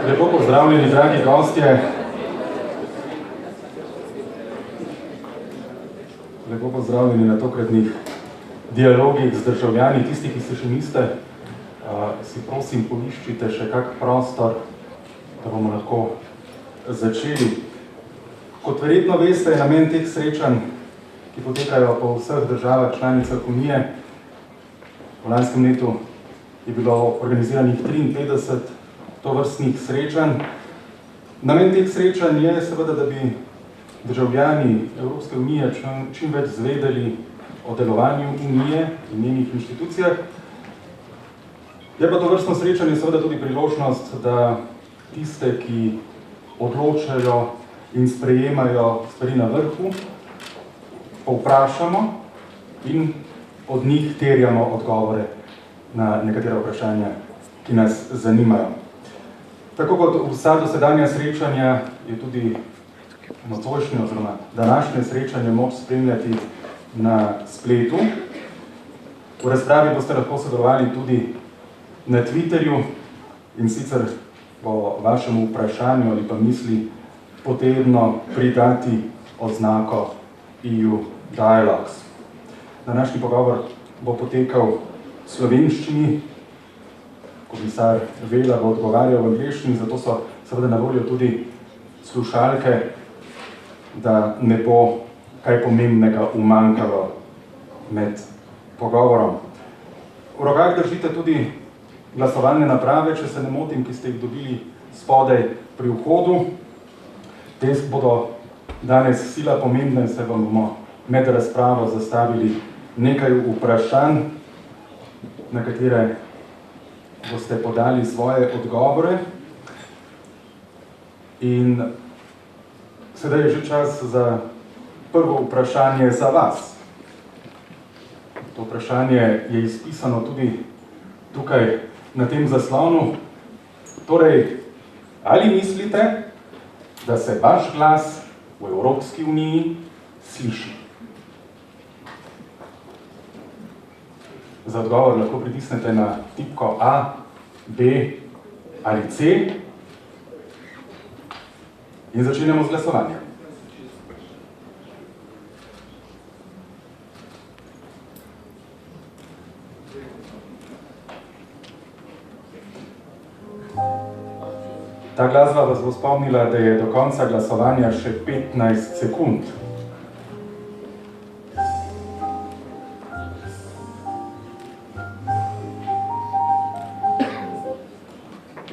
Lepo pozdravljeni, dragi gostje. Lepo pozdravljeni na tokratnih dialogih z državljani. Tisti, ki se še niste, si prosim poiščite še kak prostor, da bomo lahko začeli. Kot verjetno veste, je namen teh srečanj, ki potekajo po vseh državah članicah Unije. V lanskem letu je bilo organiziranih 53 tovrstnih srečanj. Namen teh srečanj je seveda, da bi državljani Evropske unije čim več zvedeli o delovanju Unije in njenih inštitucijah. Je pa tovrstno srečanje seveda tudi priložnost, da tiste, ki odločajo in sprejemajo stvari na vrhu, povprašamo in od njih terjamo odgovore na nekatera vprašanja, ki nas zanimajo. Tako kot vsa dosedanja srečanja je tudi nocojšnje oziroma današnje srečanje moč spremljati na spletu. V razpravi boste lahko sodelovali tudi na Twitterju in sicer po vašemu vprašanju ali pa misli potrebno pridati oznako EU Dialogues. Današnji pogovor bo potekal v slovenščini, komisar Vela bo odgovarjal v angleščini, zato so seveda na voljo tudi slušalke, da ne bo kaj pomembnega umanjkalo med pogovorom. V rokah držite tudi glasovalne naprave, če se ne motim, ki ste jih dobili spodaj pri vhodu. Te bodo danes sila pomembne, se vam bomo med razpravo zastavili nekaj vprašanj, na katere boste podali svoje odgovore. In sedaj je že čas za prvo vprašanje za vas. To vprašanje je izpisano tudi tukaj na tem zaslonu. Torej, ali mislite, da se vaš glas v Evropski uniji sliši? Za odgovor lahko pritisnete na tipko A, B ali C in začenjamo z glasovanjem. Ta glasba vas bo spomnila, da je do konca glasovanja še 15 sekund.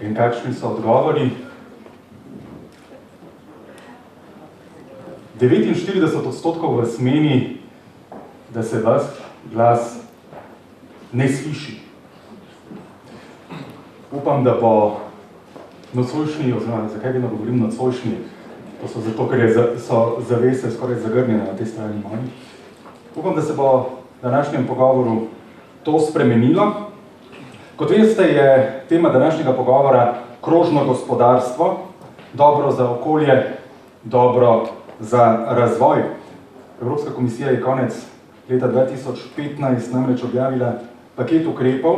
In kakšni so odgovori? 49% vas meni, da se vaš glas ne sliši. Upam, da bo nocojšnji, oziroma zakaj vedno govorim nocojšnji, to so zato, ker so zavese skoraj zagrnjene na tej strani moji. Upam, da se bo v današnjem pogovoru to spremenilo. Kot veste, je tema današnjega pogovora krožno gospodarstvo, dobro za okolje, dobro za razvoj. Evropska komisija je konec leta 2015 namreč objavila paket ukrepov,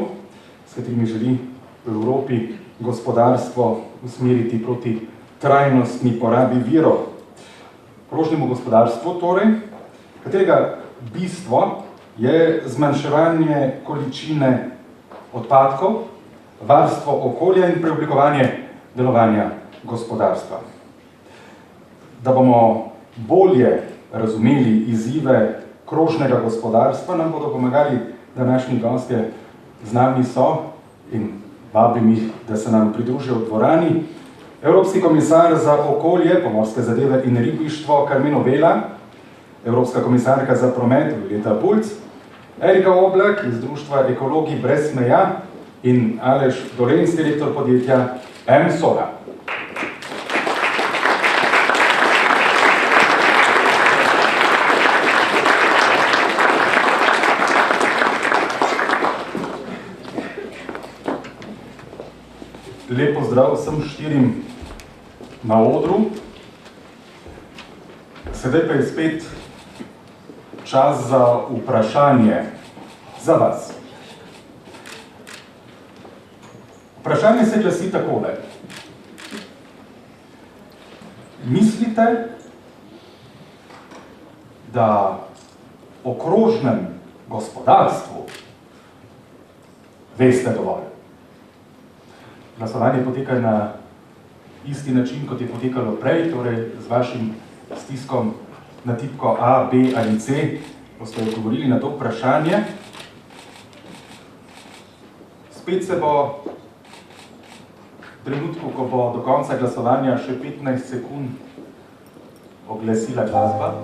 s katerimi želi v Evropi gospodarstvo usmeriti proti trajnostni porabi virov. Krožnemu gospodarstvu torej, katerega bistvo je zmanjševanje količine odpadkov, varstvo okolja in preoblikovanje delovanja gospodarstva. Da bomo bolje razumeli izzive krožnega gospodarstva, nam bodo pomagali današnji gostje. Z nami so in vabim jih, da se nam pridružijo v dvorani. Evropski komisar za okolje, pomorske zadeve in ribištvo Karmenu Vela, Evropska komisarka za promet Violeta Bulc, Erika Oblak iz društva Ekologi brez meja in Aleš Dolenc, direktor podjetja M-Sola. Lep pozdrav vsem štirim na odru. Sedaj pa je spet čas za vprašanje za vas. Vprašanje se glasi takole. mislite, da o krožnem gospodarstvu veste dovolj? Glasovanje poteka na isti način, kot je potekalo prej, torej z vašim stiskom na tipko A, B ali C, boste odgovorili na to vprašanje. Spet se bo v trenutku, ko bo do konca glasovanja še 15 sekund oglasila glasba,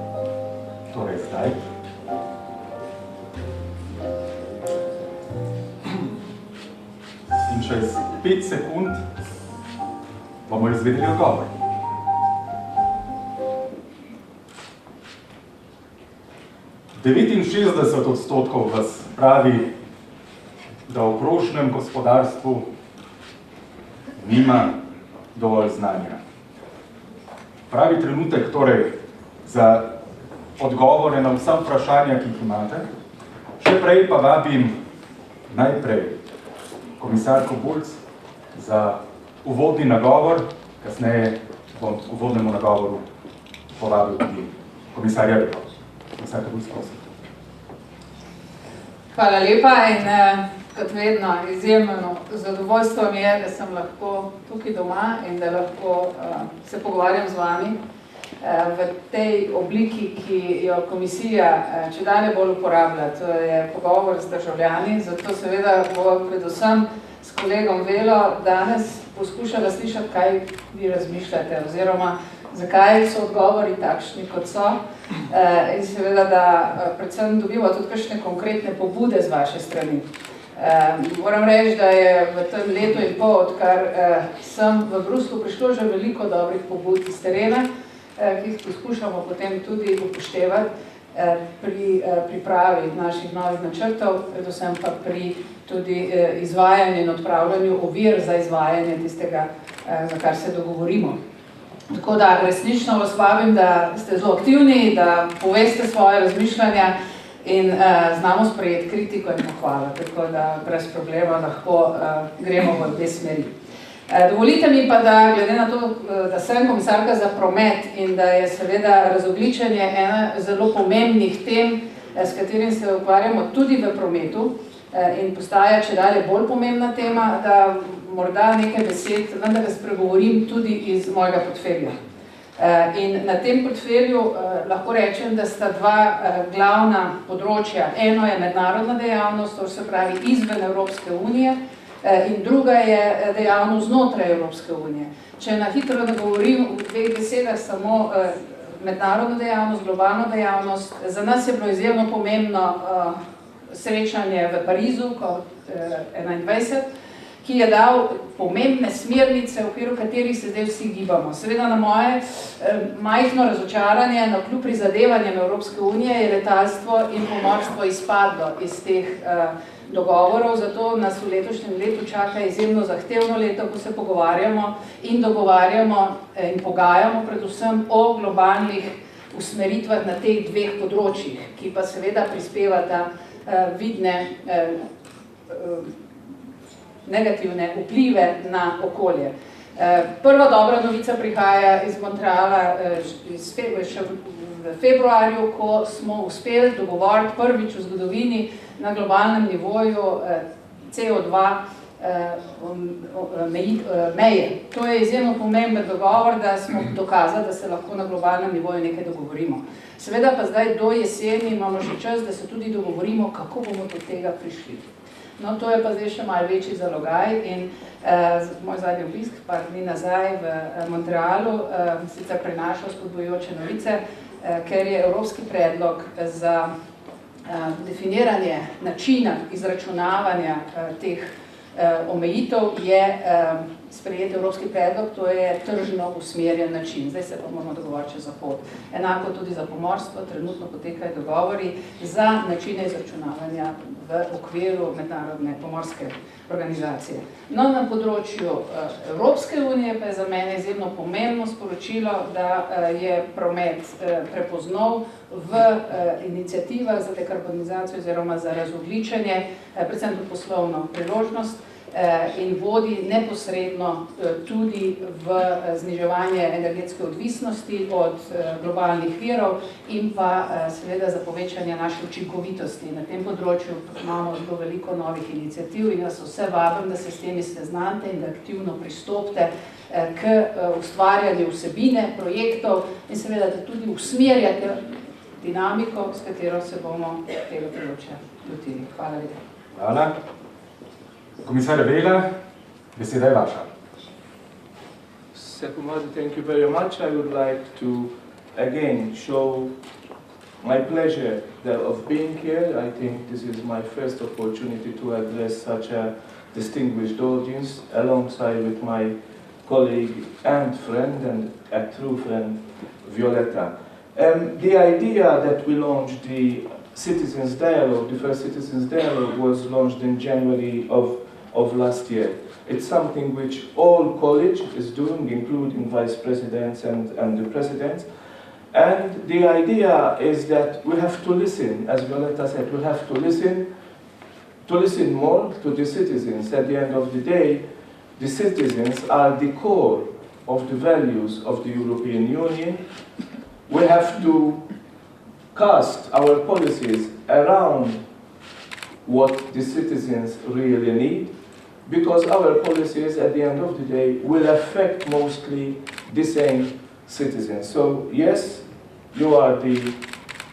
torej zdaj. In čez 5 sekund bomo izvedeli odgovor. %69 vas pravi, da v krožnem gospodarstvu nima dovolj znanja. Pravi trenutek torej za odgovore na vsa vprašanja, ki jih imate. Še prej pa vabim najprej komisarko Bulc za uvodni nagovor, kasneje bom v uvodnemu nagovoru povabil tudi komisarja Rebo. Komisarka Bulc, prosim. Hvala lepa in kot vedno izjemno zadovoljstvo mi je, da sem lahko tukaj doma in da lahko se pogovarjam z vami v tej obliki, ki jo komisija čedalje bolj uporablja. To je pogovor z državljani, zato seveda bo predvsem s kolegom Velo danes poskušala slišati, kaj vi razmišljate oziroma zakaj so odgovori takšni, kot so. In seveda, da predvsem dobiva tudi kakšne konkretne pobude z vaše strani. Moram reči, da je v tem letu in pol, odkar sem v Bruslu, prišlo že veliko dobrih pobud iz terena, ki jih poskušamo potem tudi upoštevati pri pripravi naših novih načrtov, predvsem pa pri tudi izvajanju in odpravljanju ovir za izvajanje tistega, za kar se dogovorimo. Tako da resnično vas vabim, da ste zelo aktivni, da poveste svoje razmišljanja in znamo sprejeti kritiko in pohvalo, tako da brez problema lahko gremo v obe smeri. Dovolite mi pa, da glede na to, da sem komisarka za promet in da je seveda razogljičenje ena zelo pomembnih tem, s katerim se ukvarjamo tudi v prometu in postaja čedalje bolj pomembna tema, da morda nekaj besed vendar spregovorim tudi iz mojega portfelja. In na tem portfelju lahko rečem, da sta dva glavna področja. Eno je mednarodna dejavnost, to se pravi izven Evropske unije, in druga je dejavnost znotraj Evropske unije. Če na hitro nagovorim v dveh besedah samo mednarodno dejavnost, globalno dejavnost, za nas je bilo izjemno pomembno srečanje v Parizu kot 21, ki je dal pomembne smernice, v okviru katerih se zdaj vsi gibamo. Seveda na moje majhno razočaranje, na kljub prizadevanjem Evropske unije, je letalstvo in pomorstvo izpadlo iz teh dogovorov, zato nas v letošnjem letu čaka izjemno zahtevno leto, ko se pogovarjamo in dogovarjamo in pogajamo predvsem o globalnih usmeritvah na teh dveh področjih, ki pa seveda prispevata vidne negativne vplive na okolje. Prva dobra novica prihaja iz Montreala še v februarju, ko smo uspeli dogovoriti prvič v zgodovini na globalnem nivoju CO2 meje. To je izjemno pomemben dogovor, da smo dokazali, da se lahko na globalnem nivoju nekaj dogovorimo. Seveda pa zdaj do jeseni imamo še čas, da se tudi dogovorimo, kako bomo do tega prišli. No, to je pa zdaj še malo večji zalogaj in moj zadnji obisk par dni nazaj v Montrealu sicer prinašal spodbujajoče novice, ker je evropski predlog za definiranje načina izračunavanja teh omejitev je sprejet evropski predlog, to je tržno usmerjen način. Zdaj se pa moramo dogovoriti za pot. Enako tudi za pomorstvo, trenutno potekajo dogovori za načine izračunavanja v okviru mednarodne pomorske organizacije. No, na področju Evropske unije pa je za mene izjemno pomembno sporočilo, da je promet prepoznal v iniciativah za dekarbonizacijo oziroma za razogljičenje, predvsem tudi poslovno priložnost in vodi neposredno tudi v zniževanje energetske odvisnosti od globalnih virov in pa seveda za povečanje naše učinkovitosti. Na tem področju imamo zelo veliko novih iniciativ in vas vse vabim, da se s temi seznante in da aktivno pristopite k ustvarjanju vsebine, projektov in seveda da tudi usmerjate dinamiko, s katero se bomo tega področja lotili. Hvala lepa. Hvala. Komisar Vela, beseda je vaša. Sekumadi, thank you very much. I would like to again show my pleasure of being here. I think this is my first opportunity to address such a distinguished audience alongside with my colleague and friend and a true friend, Violetta. The idea that we launched the Citizens Dialogue, the first Citizens Dialogue was launched in January of last year. It's something which all college is doing, including vice presidents and the presidents. And the idea is that we have to listen, as Violetta said, we have to listen more to the citizens. At the end of the day, the citizens are the core of the values of the European Union. We have to cast our policies around what the citizens really need, because our policies at the end of the day will affect mostly the same citizens. So yes, you are the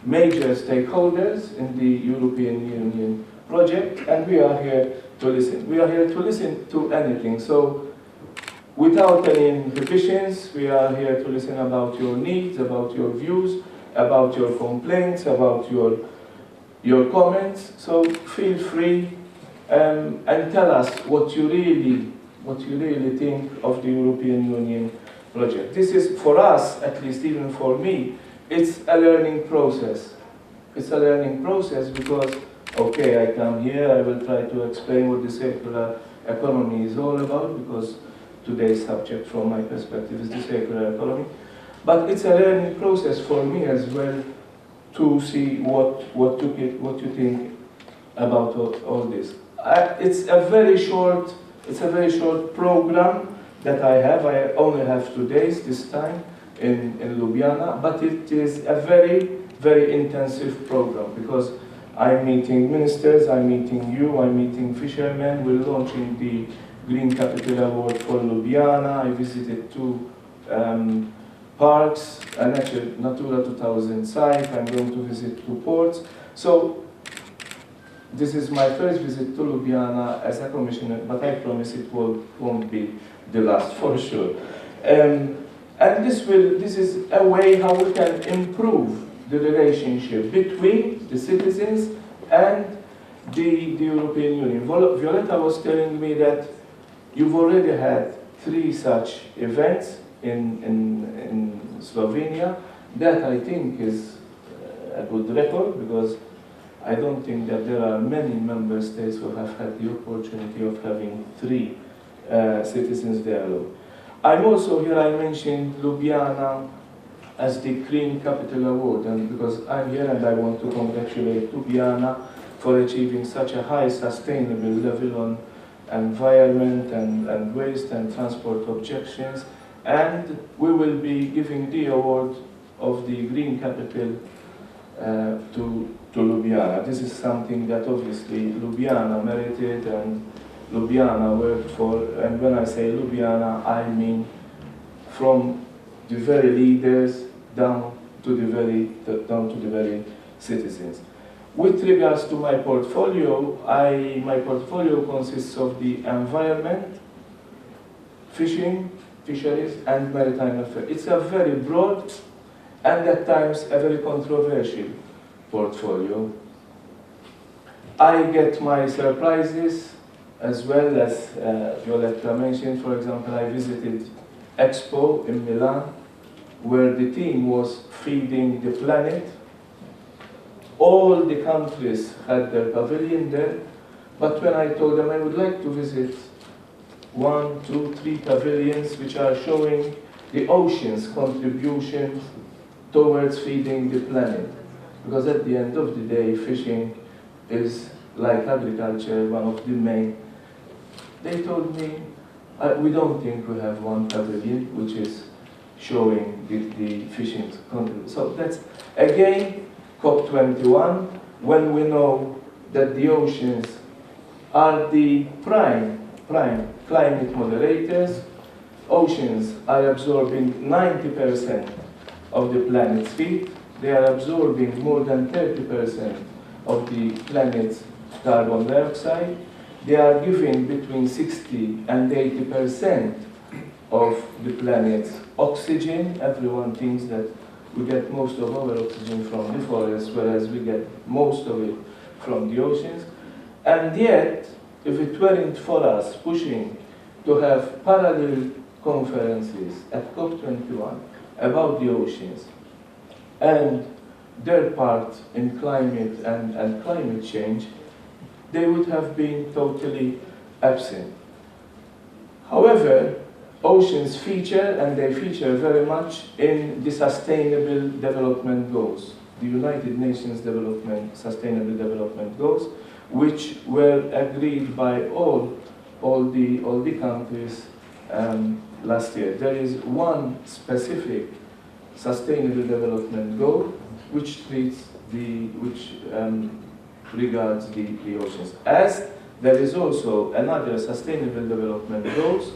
major stakeholders in the European Union project, and we are here to listen. We are here to listen to anything. So without any inhibitions, we are here to listen about your needs, about your views, about your complaints, about your comments. So feel free and tell us what you really think of the European Union project. This is, for us, at least even for me, it's a learning process. It's a learning process because, okay, I come here, I will try to explain what the circular economy is all about, because today's subject from my perspective is the circular economy. But it's a learning process for me as well to see what you think about all this. It's a very short program that I have. I only have 2 days this time in Ljubljana, but it is a very, very intensive program because I'm meeting ministers, I'm meeting you, I'm meeting fishermen. We're launching the Green Capital Award for Ljubljana. I visited 2 parks, an actual Natura 2000 site. I'm going to visit 2 ports. So this is my first visit to Ljubljana as a commissioner, but I promise it won't be the last for sure. And this is a way how we can improve the relationship between the citizens and the European Union. Violetta was telling me that you've already had 3 such events in Slovenia. That I think is a good record, because I don't think that there are many member states who have had the opportunity of having 3 citizens dialogue. I'm also here, I mentioned Ljubljana as the Green Capital Award, and because I'm here and I want to congratulate Ljubljana for achieving such a high sustainable level on environment and waste and transport objections. And we will be giving the award of the Green Capital to Ljubljana. This is something that obviously Ljubljana merited and Ljubljana worked for. And when I say Ljubljana, I mean from the very leaders down to the very citizens. With regards to my portfolio, my portfolio consists of the environment, fishing, fisheries, and maritime affairs. It's a very broad and at times a very controversial portfolio. I get my surprises as well, as Violetta mentioned. For example, I visited Expo in Milan, where the theme was Feeding the Planet. All the countries had their pavilion there, but when I told them I would like to visit 1, 2, 3 pavilions which are showing the ocean's contribution towards feeding the planet, because at the end of the day, fishing is, like agriculture, one of the main they told me, we don't think we have one pavilion which is showing the fishing country. So that's, again, COP21, when we know that the oceans are the prime climate moderators. Oceans are absorbing 90% of the planet's heat. They are absorbing more than 30% of the planet's carbon dioxide. They are giving between 60 and 80% of the planet's oxygen. Everyone thinks that we get most of our oxygen from the forest, whereas we get most of it from the oceans. And yet, if it weren't for us pushing to have parallel conferences at COP21 about the oceans and their part in climate and climate change, they would have been totally absent. However, oceans feature, and they feature very much in the Sustainable Development Goals, the United Nations Sustainable Development Goals, which were agreed by all the countries last year. There is one specific Sustainable Development Goal which regards the oceans. As there is also another Sustainable Development Goals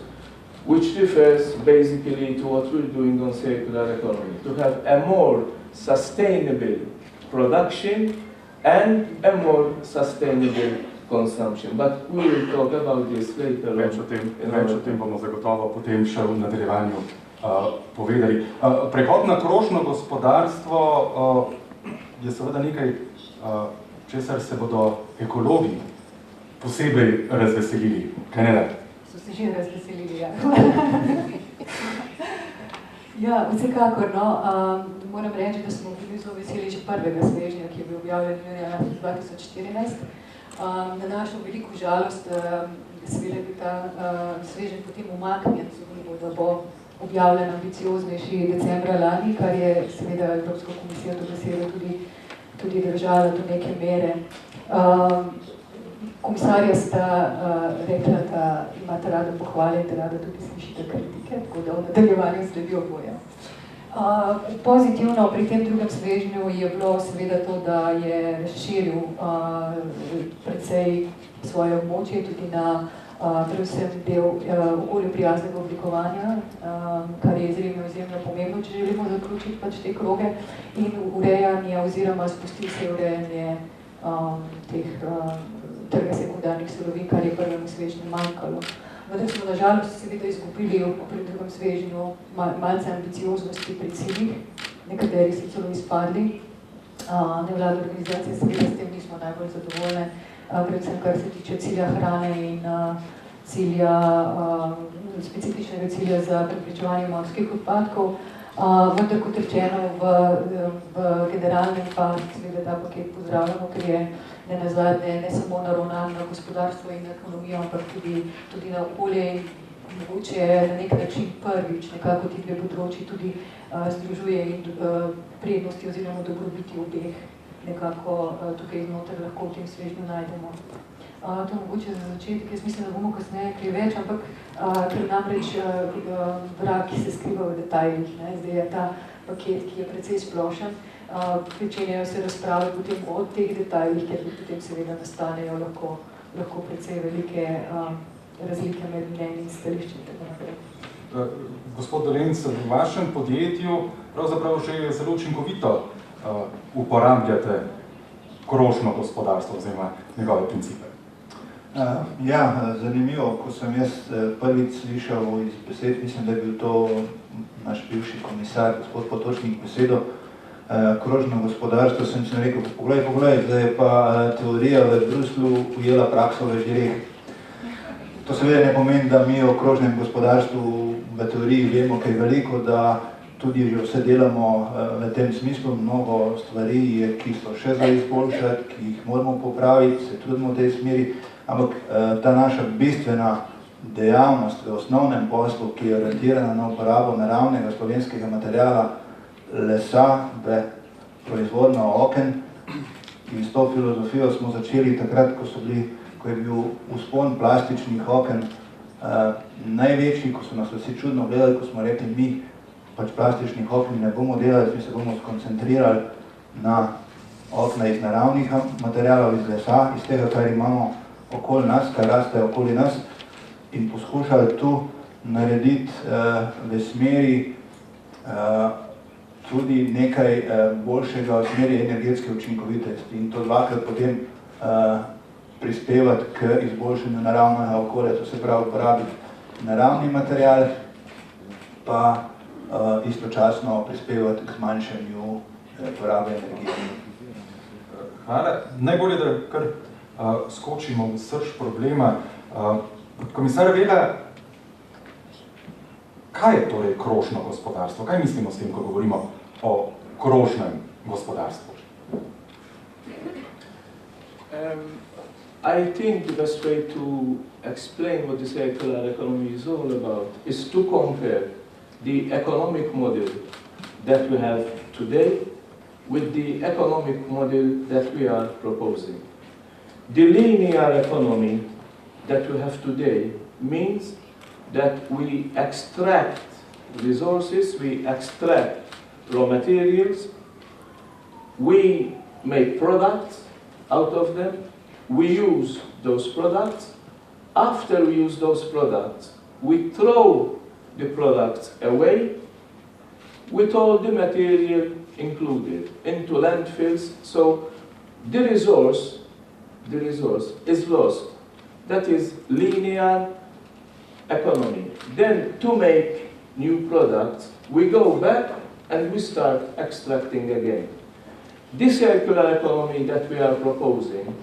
which refers basically to what we're doing on circular economy, to have a more sustainable production and a more sustainable consumption. But we will talk about this later. Več o tem bomo zagotovo potem še v nadaljevanju povedali. Prehod na krožno gospodarstvo je seveda nekaj, česar se bodo ekologi posebej razveselili. Kaj ne da? So se že razveselili, ja. Ja, vsekakor, no. Moram reči, da smo bili zelo veseli že prvega svežnja, ki je bil objavljen junija 2014. Na našo veliko žalost, seveda bi ta svežen potem umaknjen, da bo objavljen ambicioznejši decembra lani, kar je seveda Evropska komisija dobesedno tudi držala do neke mere. Komisarja sta rekla, da imate rada pohvale in da rada tudi slišite kritike, tako da v nadaljevanju sledi oboje. Pozitivno pri tem drugem svežnju je bilo seveda to, da je razširil precej svoje območje tudi na predvsem del okolju prijaznega oblikovanja, kar je izjemno pomembno, če želimo zaključiti pač te kroge, in urejanje oziroma spustil se urejanje teh trga sekundarnih surovin, kar je prvemu svežnju manjkalo. Vendar smo na žalost seveda izgubili pri drugem svežnju malce ambicioznosti pri ciljih, nekateri so celo izpadli. Nevladne organizacije seveda s tem nismo najbolj zadovoljne, predvsem kar se tiče cilja hrane in specifičnega cilja za preprečevanje morskih odpadkov. Vendar kot rečeno, v generalnem pa seveda ta paket pozdravljamo, ker je nenazadnje ne samo naravnan na gospodarstvo in ekonomijo, ampak tudi na okolje in mogoče na nek način prvič nekako ti dve področji tudi združuje in prednosti oziroma dobrobiti obeh nekako tukaj znotraj lahko v tem svežnju najdemo. To mogoče za začetek, jaz mislim, da bomo kasneje kaj več, ampak ker namreč vrag, ki se skriva v detajlih, zdaj je ta paket, ki je precej splošen, pričenjajo se razprave potem o teh detajlih, ker potem seveda nastanejo lahko precej velike razlike med mnenji in stališči in tako naprej. Gospod Dolenc, v vašem podjetju pravzaprav že zelo učinkovito uporabljate krožno gospodarstvo oziroma njegove principe. Ja, zanimivo, ko sem jaz prvič slišal iz besed, mislim, da je bil to naš bivši komisar, gospod Potočnik, besedo krožno gospodarstvo, sem rekel, poglej, zdaj je pa teorija v Bruslju ujela prakso v žireh. To seveda ne pomeni, da mi o krožnem gospodarstvu v teoriji vemo kaj veliko, da tudi že vse delamo v tem smislu, mnogo stvari, ki so še za izboljšati, ki jih moramo popraviti, se trudimo v tej smeri, ampak ta naša bistvena dejavnost v osnovnem poslu, ki je orientirana na uporabo naravnega slovenskega materijala, lesa, v proizvodnjo oken, in s to filozofijo smo začeli takrat, ko je bil vzpon plastičnih oken največji, ko so nas vsi čudno gledali, ko smo rekli, mi pač plastičnih oken ne bomo delali, mi se bomo skoncentrirali na okna iz naravnih materialov, iz lesa, iz tega, kar imamo okoli nas, kar raste okoli nas, in poskušali tu narediti v smeri tudi nekaj boljšega v smeri energetske učinkovitosti in to dvakrat potem prispevati k izboljšanju naravnega okolja, to se pravi uporabiti naravni material, pa istočasno prispevati k zmanjšanju porabe energije. Hvala. Najbolje, da kar skočimo v srž problema. Komisar Vela, kaj je torej krožno gospodarstvo? Kaj mislimo s tem, ko govorimo o krožnem gospodarstvu? I think the best way to explain what the circular economy is all about is to compare the economic model that we have today with the economic model that we are proposing. The linear economy that we have today means that we extract resources, we extract raw materials, we make products out of them, we use those products. After we use those products, we throw the products away with all the material included into landfills. So the resource is lost. That is linear economy. Then to make new products, we go back and we start extracting again. This circular economy that we are proposing,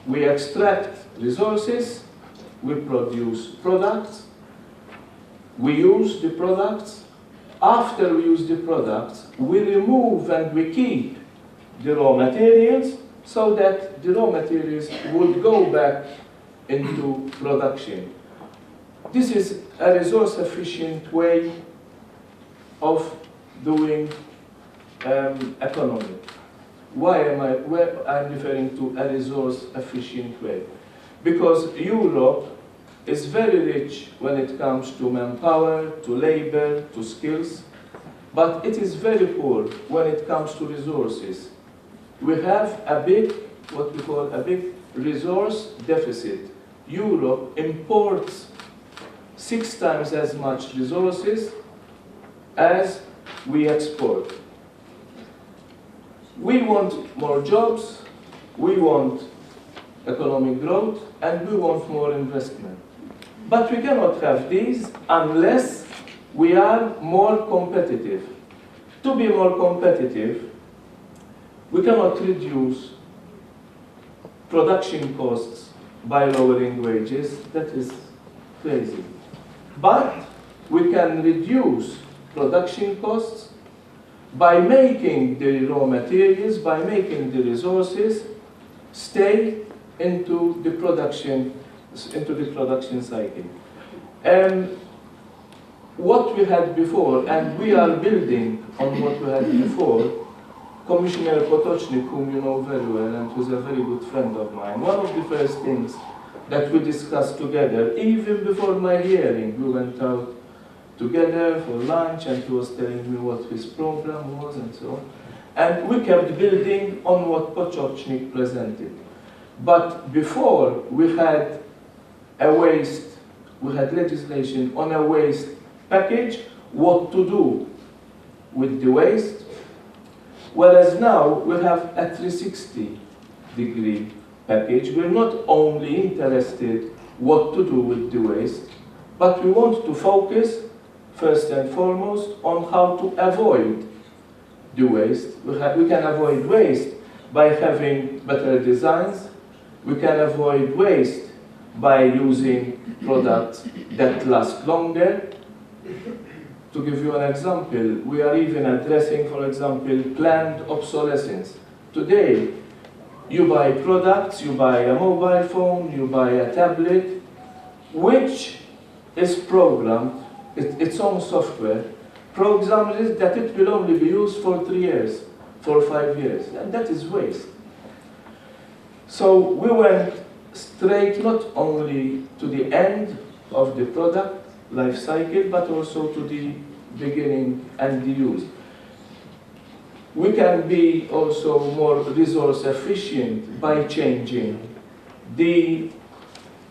we extract resources, we produce products, we use the products. After we use the products, we remove and we keep the raw materials so that the raw materials would go back into production. This is a resource-efficient way of doing economy. Why am I'm referring to a resource-efficient way? Because Europe is very rich when it comes to manpower, to labor, to skills, but it is very poor when it comes to resources. We have a big, what we call a big resource deficit. Europe imports 6 times as much resources as we export. We want more jobs, we want economic growth, and we want more investment. But we cannot have these unless we are more competitive. To be more competitive, we cannot reduce production costs by lowering wages. That is crazy. But we can reduce production costs by making the raw materials, by making the resources stay into the production cycle. What we had before, and we are building on what we had before, Commissioner Potočnik, whom you know very well and who's a very good friend of mine, one of the first things that we discussed together, even before my hearing, we went out together for lunch and he was telling me what his program was and so on. And we kept building on what Potočnik presented. But before we had a waste, we had legislation on a waste package, what to do with the waste. Whereas now we have a 360-degree package. We're not only interested what to do with the waste, but we want to focus first and foremost on how to avoid the waste. We can avoid waste by having better designs. We can avoid waste by using products that last longer. To give you an example, we are even addressing, for example, planned obsolescence. Today, you buy products, you buy a mobile phone, you buy a tablet, which is programmed, its own software, programmed that it will only be used for 3 years, for 5 years, and that is waste. So we went straight not only to the end of the product life cycle, but also to the beginning and the use. We can be also more resource efficient by changing the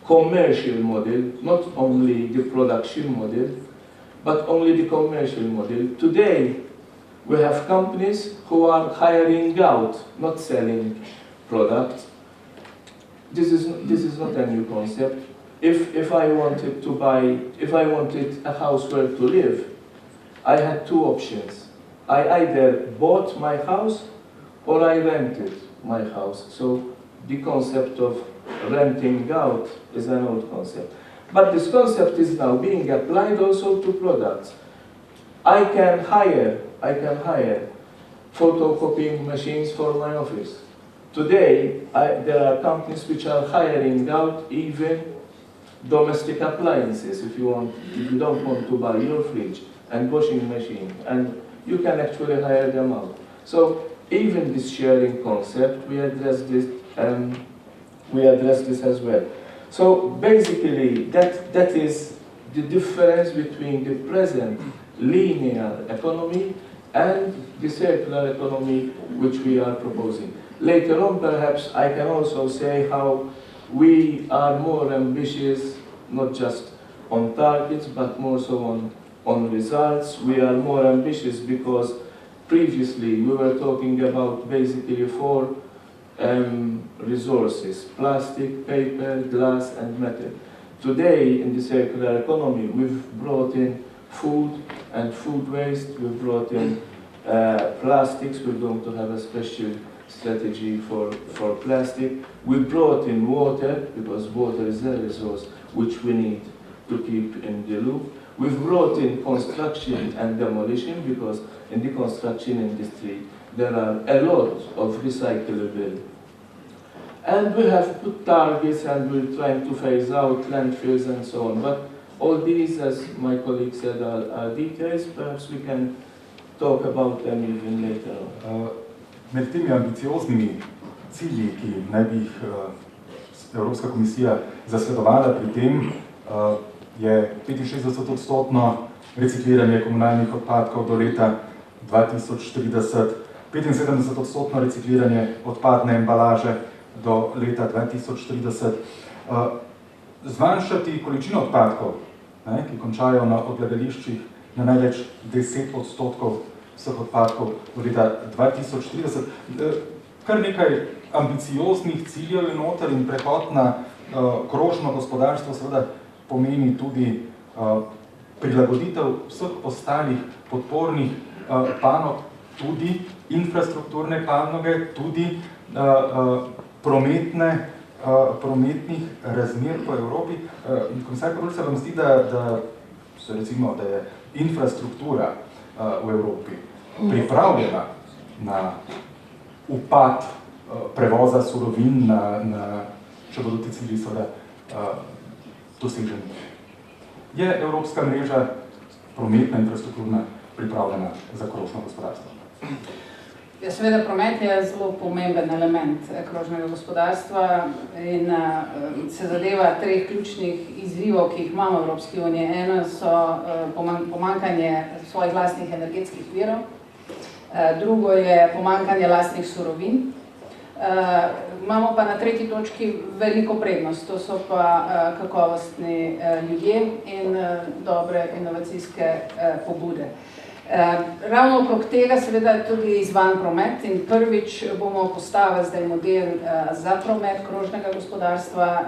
commercial model, not only the production model, but only the commercial model. Today, we have companies who are hiring out, not selling products. This is not a new concept. If I wanted a house where to live, I had two options. I either bought my house or I rented my house. So the concept of renting out is an old concept. But this concept is now being applied also to products. I can hire photocopying machines for my office. Today, there are companies which are hiring out even domestic appliances if you don't want to buy your fridge and washing machine, and you can actually hire them out. So even this sharing concept, we address this as well. So basically, that is the difference between the present linear economy and the circular economy which we are proposing. Later on, perhaps, I can also say how we are more ambitious, not just on targets, but more so on results. We are more ambitious because previously we were talking about basically 4 resources: plastic, paper, glass, and metal. Today, in the circular economy, we've brought in food and food waste, we've brought in plastics. We're going to have a special strategy for plastic. We brought in water, because water is a resource which we need to keep in the loop. We've brought in construction and demolition, because in the construction industry there are a lot of recyclable. And we have put targets, and we're trying to phase out landfills and so on. But all these, as my colleague said, are details. Perhaps we can talk about them even later on. Med temi ambicioznimi cilji, ki naj bi jih Evropska komisija zasledovala pri tem, je 65% recikliranje komunalnih odpadkov do leta 2030, 75% recikliranje odpadne embalaže do leta 2030, zmanjšati količino odpadkov, ki končajo na odlagališčih, na največ 10% vseh odpadkov do leta 2030. Kar nekaj ambicioznih ciljev je noter, in prehod na krožno gospodarstvo seveda pomeni tudi prilagoditev vseh ostalih podpornih panog, tudi infrastrukturne panoge, tudi prometnih razmer po Evropi. Komisar Krulj, se vam zdi, da je infrastruktura v Evropi pripravljena na upad prevoza surovin, če bodo ti cilji seveda doseženi? Je evropska mreža prometna infrastrukturna pripravljena za krožno gospodarstvo? Ja, seveda, promet je zelo pomemben element krožnega gospodarstva in se zadeva 3 ključnih izzivov, ki jih imamo v Evropski uniji. Eno so pomanjkanje svojih lastnih energetskih virov, drugo je pomanjkanje lastnih surovin. Imamo pa na 3. točki veliko prednost, to so pa kakovostni ljudje in dobre inovacijske pobude. Ravno okrog tega seveda tudi izvan promet, in prvič bomo postavili zdaj model za promet krožnega gospodarstva.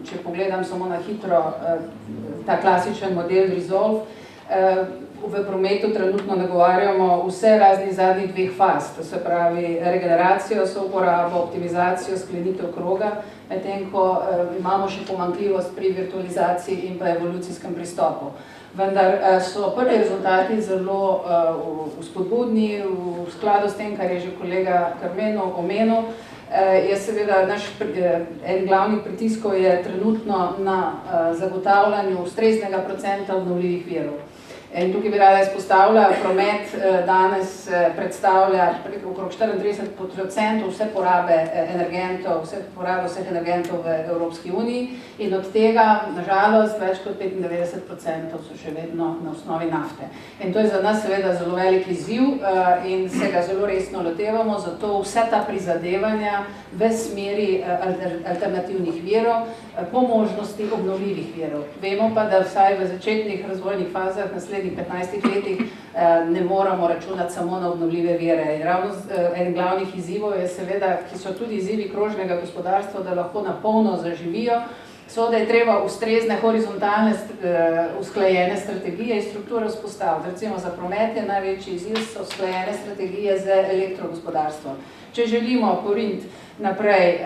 Če pogledam samo na hitro ta klasičen model Resolve, v prometu trenutno nagovarjamo vse razni zadnjih 2 faz, to se pravi regeneracijo, souporabo, optimizacijo, sklenitev kroga, medtem ko imamo še pomanjkljivost pri virtualizaciji in pa evolucijskem pristopu. Vendar so prvi rezultati zelo vzpodbudni, v skladu s tem, kar je že kolega Karmenov omenil. Je seveda naš en glavnih pritiskov je trenutno na zagotavljanju ustreznega procenta obnovljivih virov. In tukaj bi rada izpostavila, promet danes predstavlja okrog 34% vse porabe energentov, vseh energentov v Evropski uniji in od tega, nažalost, več kot 95% so še vedno na osnovi nafte. In to je za nas seveda zelo velik izziv in se ga zelo resno lotevamo, zato vse ta prizadevanja v smeri alternativnih virov, po možnosti obnovljivih virov. Vemo pa, da vsaj v začetnih razvojnih fazah naslednjih 15 letih ne moramo računati samo na obnovljive vire. In ravno en glavnih izzivov je seveda, ki so tudi izzivi krožnega gospodarstva, da lahko napolno zaživijo, so, da je treba ustrezne horizontalne usklajene strategije in strukture vzpostaviti. Recimo za promet je največji izziv so usklajene strategije z elektrogospodarstvom. Če želimo poriniti naprej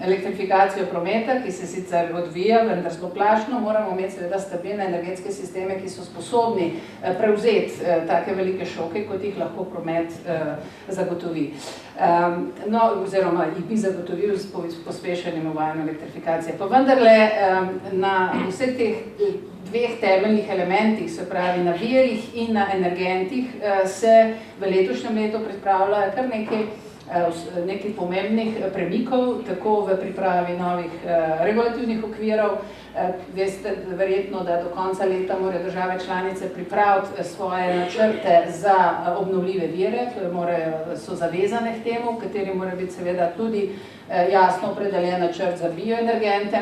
elektrifikacijo prometa, ki se sicer odvija, vendar splošno, moramo imeti seveda stabilne energetske sisteme, ki so sposobni prevzeti take velike šoke, kot jih lahko promet zagotovi. Oziroma jih bi zagotovil s pospešenim uvajanjem elektrifikacije. Pa vendarle na vseh teh dveh temeljnih elementih, se pravi na virih in na energentih, se v letošnjem letu pripravlja kar nekaj pomembnih premikov, tako v pripravi novih regulativnih okvirov. Veste verjetno, da do konca leta morajo države članice pripraviti svoje načrte za obnovljive vire, so zavezane k temu, v kateri mora biti seveda tudi jasno opredeljen načrt za bioenergente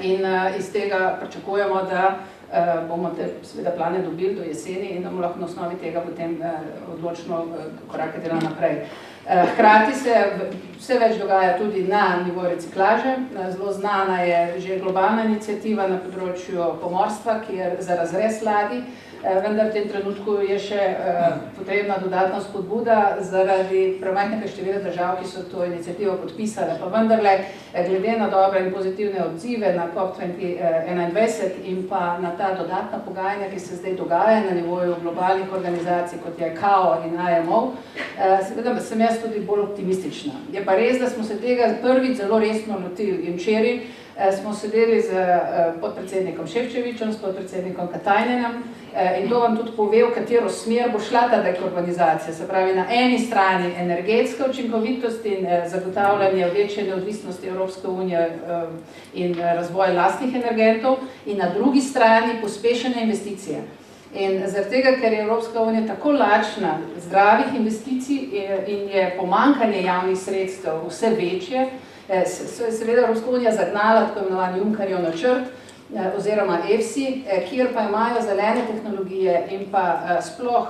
in iz tega pričakujemo, da bomo te seveda plane dobili do jeseni in da bomo lahko na osnovi tega potem odločno korake delali naprej. Hkrati se vse več dogaja tudi na nivoju reciklaže. Zelo znana je že globalna iniciativa na področju pomorstva, ki je za razrez ladij, vendar v tem trenutku je še potrebna dodatna spodbuda zaradi premajhnega števila držav, ki so to iniciativo podpisale. Pa vendarle, glede na dobre in pozitivne odzive na COP21 in pa na ta dodatna pogajanja, ki se zdaj dogaja na nivoju globalnih organizacij, kot je ICAO in IMO, seveda sem jaz tudi bolj optimistična. Je pa res, da smo se tega prvič zelo resno lotili in včeraj smo sedeli z podpredsednikom Šefčovičem, s podpredsednikom Katajnenem in to vam tudi pove, v katero smer bo šla ta dekarbonizacija. Se pravi, na eni strani energetska učinkovitost in zagotavljanje večje neodvisnosti Evropske unije in razvoj lastnih energentov in na drugi strani pospešene investicije. In zaradi tega, ker je Evropska unija tako lačna zdravih investicij in je pomanjkanje javnih sredstev vse večje, se je seveda Evropska unija zagnala tako imenovani Junckerjev načrt oziroma EFSI, kjer pa imajo zelene tehnologije in pa sploh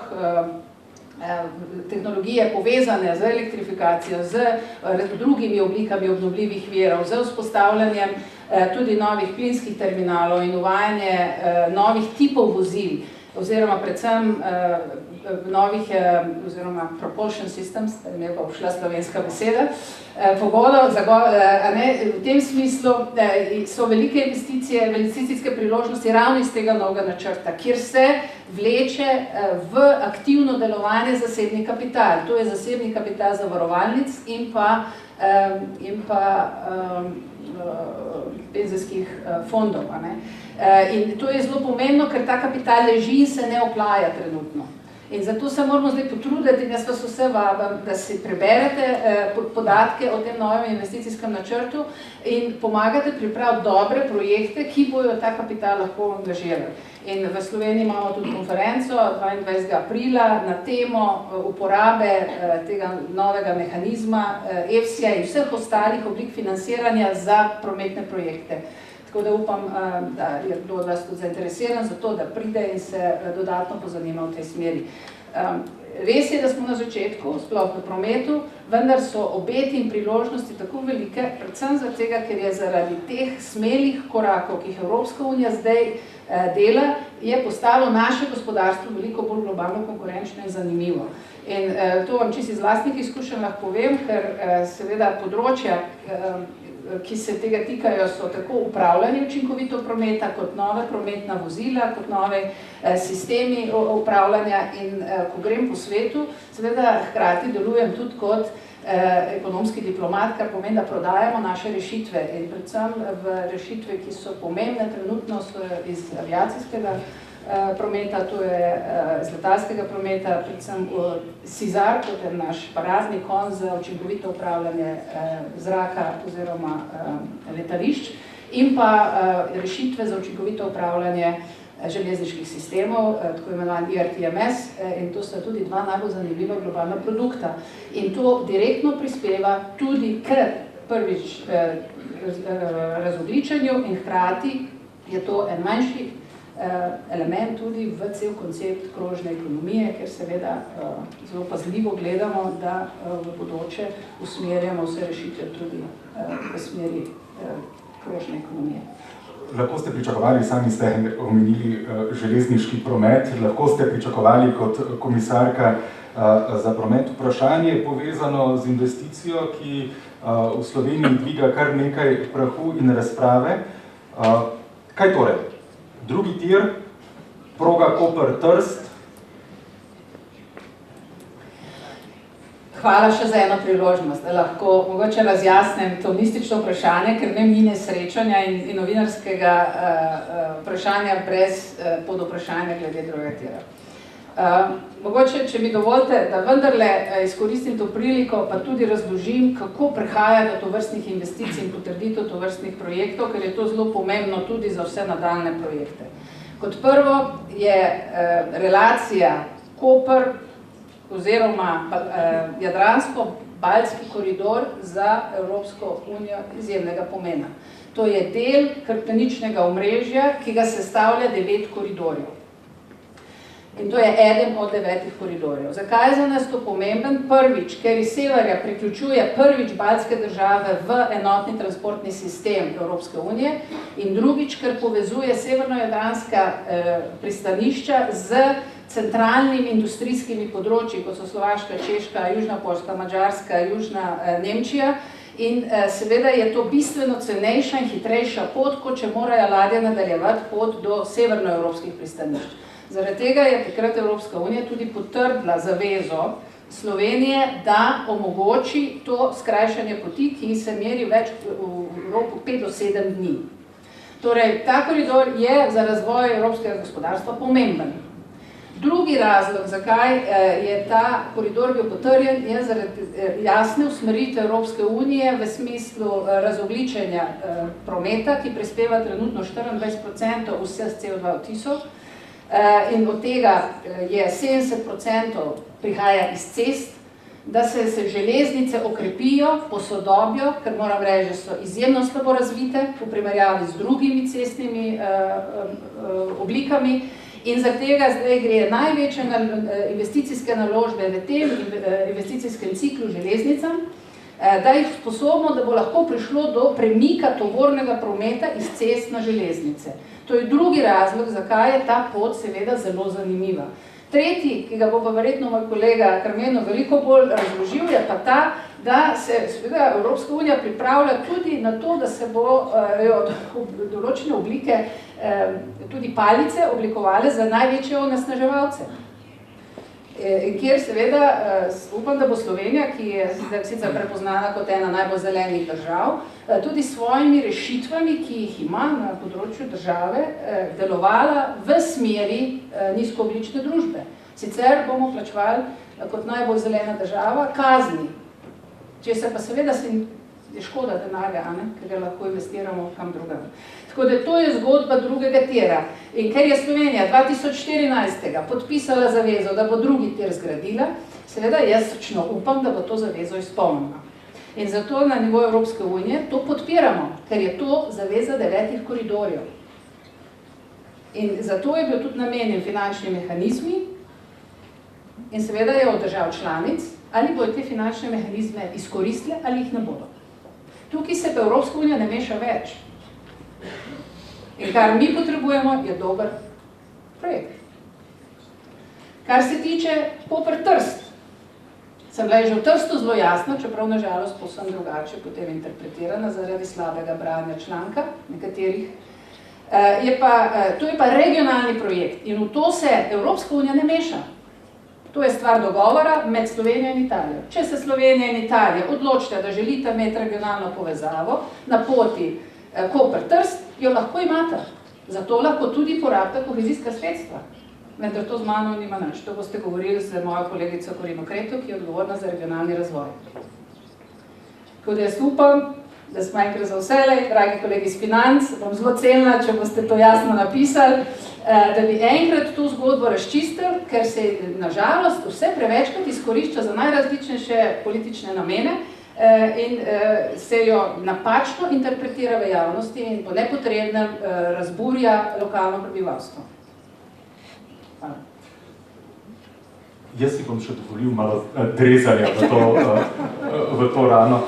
tehnologije povezane z elektrifikacijo, z drugimi oblikami obnovljivih virov, z vzpostavljanjem tudi novih plinskih terminalov in uvajanje novih tipov vozil, oziroma predvsem novih oziroma propulsion systems, da mi je pa ušla slovenska beseda, pogodo, v tem smislu so velike investicijske priložnosti ravno iz tega novega načrta, kjer se vleče v aktivno delovanje zasebni kapital. To je zasebni kapital zavarovalnic in pa penzijskih fondov. In to je zelo pomembno, ker ta kapital leži in se ne oplaja trenutno. In zato se moramo zdaj potruditi, in jaz vas vse vabim, da si preberete podatke o tem novem investicijskem načrtu in pomagate pripraviti dobre projekte, ki bojo ta kapital lahko angažirali. In v Sloveniji imamo tudi konferenco 22. aprila na temo uporabe tega novega mehanizma EFSI-ja in vseh ostalih oblik financiranja za prometne projekte. Tako da upam, da je kdo od vas tudi zainteresiran za to, da pride in se dodatno pozanima v tej smeri. Res je, da smo na začetku, sploh v prometu, vendar so obeti in priložnosti tako velike, predvsem zaradi tega, ker je zaradi teh smelih korakov, ki jih Evropska unija zdaj dela, je postalo naše gospodarstvo veliko bolj globalno konkurenčno in zanimivo. In to vam čisto iz lastnih izkušenj lahko povem, ker seveda področja, ki se tega tikajo, so tako upravljanje učinkovito prometa, kot nove prometna vozila, kot nove sistemi upravljanja in ko grem po svetu, seveda hkrati delujem tudi kot ekonomski diplomat, kar pomeni, da prodajamo naše rešitve in predvsem v rešitve, ki so pomembne trenutno iz aviacijskega prometa, to je z letalskega prometa, predvsem SIZAR, kot je naš paradni konj za učinkovito upravljanje zraka oziroma letališč, in pa rešitve za učinkovito upravljanje železniških sistemov, tako imenovan IRTMS, in to sta tudi dva najbolj zanimiva globalna produkta. In to direktno prispeva tudi k prvič razogličenju in hkrati je to en manjši element tudi v cel koncept krožne ekonomije, ker seveda zelo pazljivo gledamo, da v bodoče usmerjamo vse rešitve tudi v smeri krožne ekonomije. Lahko ste pričakovali, sami ste omenili železniški promet, lahko ste pričakovali kot komisarka za promet vprašanje povezano z investicijo, ki v Sloveniji dviga kar nekaj prahu in razprave. Kaj torej? Drugi tir, proga Koper-Trst. Hvala še za eno priložnost, da lahko mogoče razjasnem to mistično vprašanje, ker ne mine srečanja in novinarskega vprašanja brez podvprašanja glede drugega tira. Mogoče, če mi dovolite, da vendarle izkoristim to priliko, pa tudi razložim, kako prihaja do tovrstnih investicij in potrditev tovrstnih projektov, ker je to zelo pomembno tudi za vse nadaljne projekte. Kot prvo je relacija Koper oziroma Jadransko-Baltski koridor za Evropsko unijo izjemnega pomena. To je del hrbteničnega omrežja, ki ga sestavlja 9 koridorjev. In to je eden od 9 koridorjev. Zakaj je za nas to pomemben? Prvič, ker iz severja priključuje prvič baltske države v enotni transportni sistem Evropske unije in drugič, ker povezuje severno-jadranska pristanišča z centralnimi industrijskimi področji, kot so Slovaška, Češka, Južna Poljska, Madžarska, Južna Nemčija. In seveda je to bistveno cenejša in hitrejša pot, kot če morajo ladje nadaljevati pot do severnoevropskih pristanišč. Zaradi tega je takrat Evropska unija tudi potrdila zavezo Slovenije, da omogoči to skrajšanje poti, ki se meri več v roku 5 do 7 dni. Torej, ta koridor je za razvoj evropskega gospodarstva pomemben. Drugi razlog, zakaj je ta koridor bil potrjen, je zaradi jasne usmeritve Evropske unije v smislu razogličenja prometa, ki prispeva trenutno 24% vseh CO2 odtisov, in od tega je 70% prihaja iz cest, da se železnice okrepijo, posodobijo, ker moram reči, da so izjemno slabo razvite v primerjavi z drugimi cestnimi oblikami. In zaradi tega zdaj gre največje investicijske naložbe v tem investicijskem ciklu železnicam, da jih sposobimo, da bo lahko prišlo do premika tovornega prometa iz cest na železnice. To je drugi razlog, zakaj je ta pot seveda zelo zanimiva. Tretji, ki ga bo pa verjetno moj kolega Karmeno veliko bolj razložil, je pa ta, da se seveda Evropska unija pripravlja tudi na to, da se bo določene oblike, tudi palice, oblikovale za največje onesnaževalce. In kjer seveda upam, da bo Slovenija, ki je sicer prepoznana kot ena najbolj zelenih držav, tudi s svojimi rešitvami, ki jih ima na področju države, delovala v smeri nizkoogljične družbe. Sicer bomo plačevali kot najbolj zelena država kazni, če se pa seveda je škoda denarja, ker ga lahko investiramo kam drugam. Tako da to je zgodba drugega tira. In ker je Slovenija 2014. Podpisala zavezo, da bo drugi tir zgradila, seveda jaz srčno upam, da bo to zavezo izpolnila. In zato na nivoju Evropske unije to podpiramo, ker je to zaveza 9 koridorjev. In zato je bil tudi namenjen finančni mehanizmi in seveda je od držav članic, ali bodo te finančne mehanizme izkoristile ali jih ne bodo. Tukaj se pa Evropska unija ne meša več. In kar mi potrebujemo, je dober projekt. Kar se tiče Koper-Trst, sem bila že v Trstu zelo jasna, čeprav nažalost povsem drugače potem interpretirana zaradi slabega branja članka nekaterih. To je pa regionalni projekt in v to se Evropska unija ne meša. To je stvar dogovora med Slovenijo in Italijo. Če se Slovenija in Italija odločite, da želite imeti regionalno povezavo na poti Koper-Trst, jo lahko imate. Zato lahko tudi porabite kohezijska sredstva. Vendar to z mano nima nič. To boste govorili z mojo kolegico Korino Kreto, ki je odgovorna za regionalni razvoj. Tako da jaz upam, da smo enkrat za vselej, dragi kolegi iz financ, bom zelo cenila, če boste to jasno napisali, da bi enkrat to zgodbo razčistili, ker se nažalost vse prevečkrat izkorišča za najrazličnejše politične namene in se jo napačno interpretira v javnosti in po nepotrebnem razburja lokalno prebivalstvo. Hvala. Jaz si bom še dovolil malo drezanja v to rano.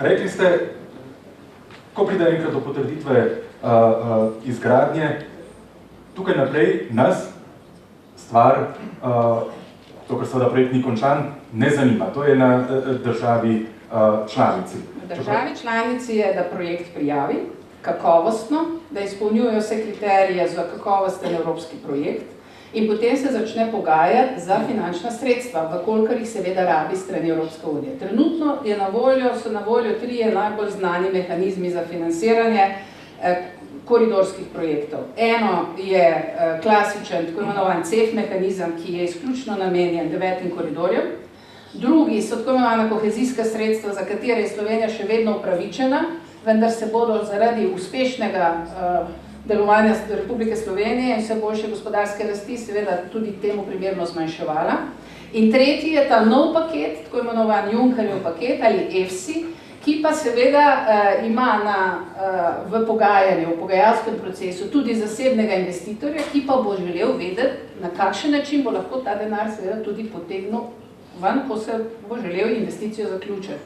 Rekli ste, ko pride enkrat do potrditve izgradnje, tukaj naprej nas stvar, to, kar seveda projekt ni končan, ne zanima. To je na državi članici. Na državi članici je, da projekt prijavi kakovostno, da izpolnjujejo vse kriterije za kakovosten evropski projekt, in potem se začne pogajati za finančna sredstva, vkolikor jih seveda rabi strani Evropske unije. Trenutno so na voljo 3 najbolj znani mehanizmi za financiranje koridorskih projektov. Eno je klasičen, tako imenovan CEF mehanizem, ki je izključno namenjen 9 koridorjem. Drugi so tako imenovana kohezijska sredstva, za katere je Slovenija še vedno upravičena, vendar se bodo zaradi uspešnega delovanja Republike Slovenije in vse boljše gospodarske rasti seveda tudi temu primerno zmanjševala. In tretji je ta nov paket, tako imenovan Junckerjev paket ali EFSI, ki pa seveda ima v pogajanju, v pogajalskem procesu tudi zasebnega investitorja, ki pa bo želel vedeti, na kakšen način bo lahko ta denar seveda tudi potegnil ven, ko se bo želel investicijo zaključiti.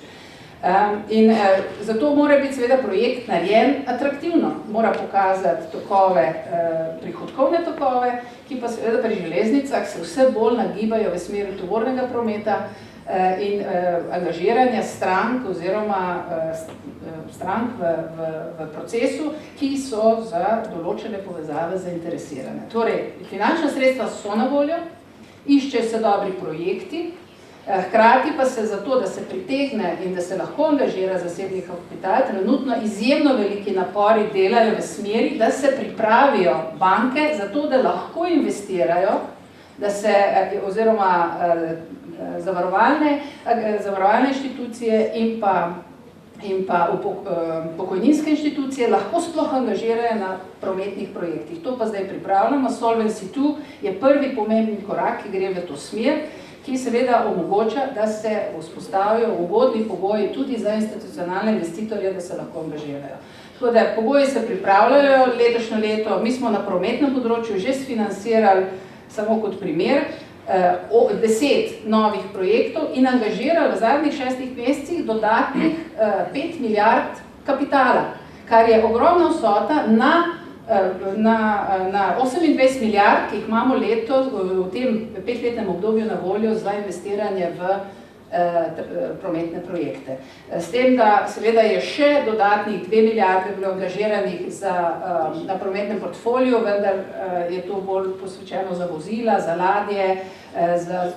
Zato mora biti seveda projekt narejen atraktivno, mora pokazati tokove, prihodkovne tokove, ki pa seveda pri železnicah se vse bolj nagibajo v smeri tovornega prometa in angažiranja strank oziroma strank v procesu, ki so za določene povezave zainteresirane. Torej, finančna sredstva so na voljo, iščejo se dobri projekti, hkrati pa se zato, da se pritegne in da se lahko angažira zasebni kapital, trenutno izjemno veliki napori delajo v smeri, da se pripravijo banke za to, da lahko investirajo, da se, oziroma zavarovalne inštitucije in pa pokojninske inštitucije lahko sploh angažirajo na prometnih projektih. To pa zdaj pripravljamo. Solvency II je prvi pomembni korak, ki gre v to smer, ki seveda omogoča, da se vzpostavijo ugodni pogoji tudi za institucionalne investitorje, da se lahko angažirajo. Tako da pogoji se pripravljajo letošnje leto. Mi smo na prometnem področju že sfinansirali, samo kot primer, 10 novih projektov in angažirali v zadnjih 6 mesecih dodatnih 5 milijard kapitala, kar je ogromna vsota na 28 milijard, ki jih imamo letos v tem 5-letnem obdobju na voljo za investiranje v prometne projekte. S tem, da seveda je še dodatnih 2 milijarde bilo angažiranih na prometnem portfoliju, vendar je to bolj posvečeno za vozila, za ladje, za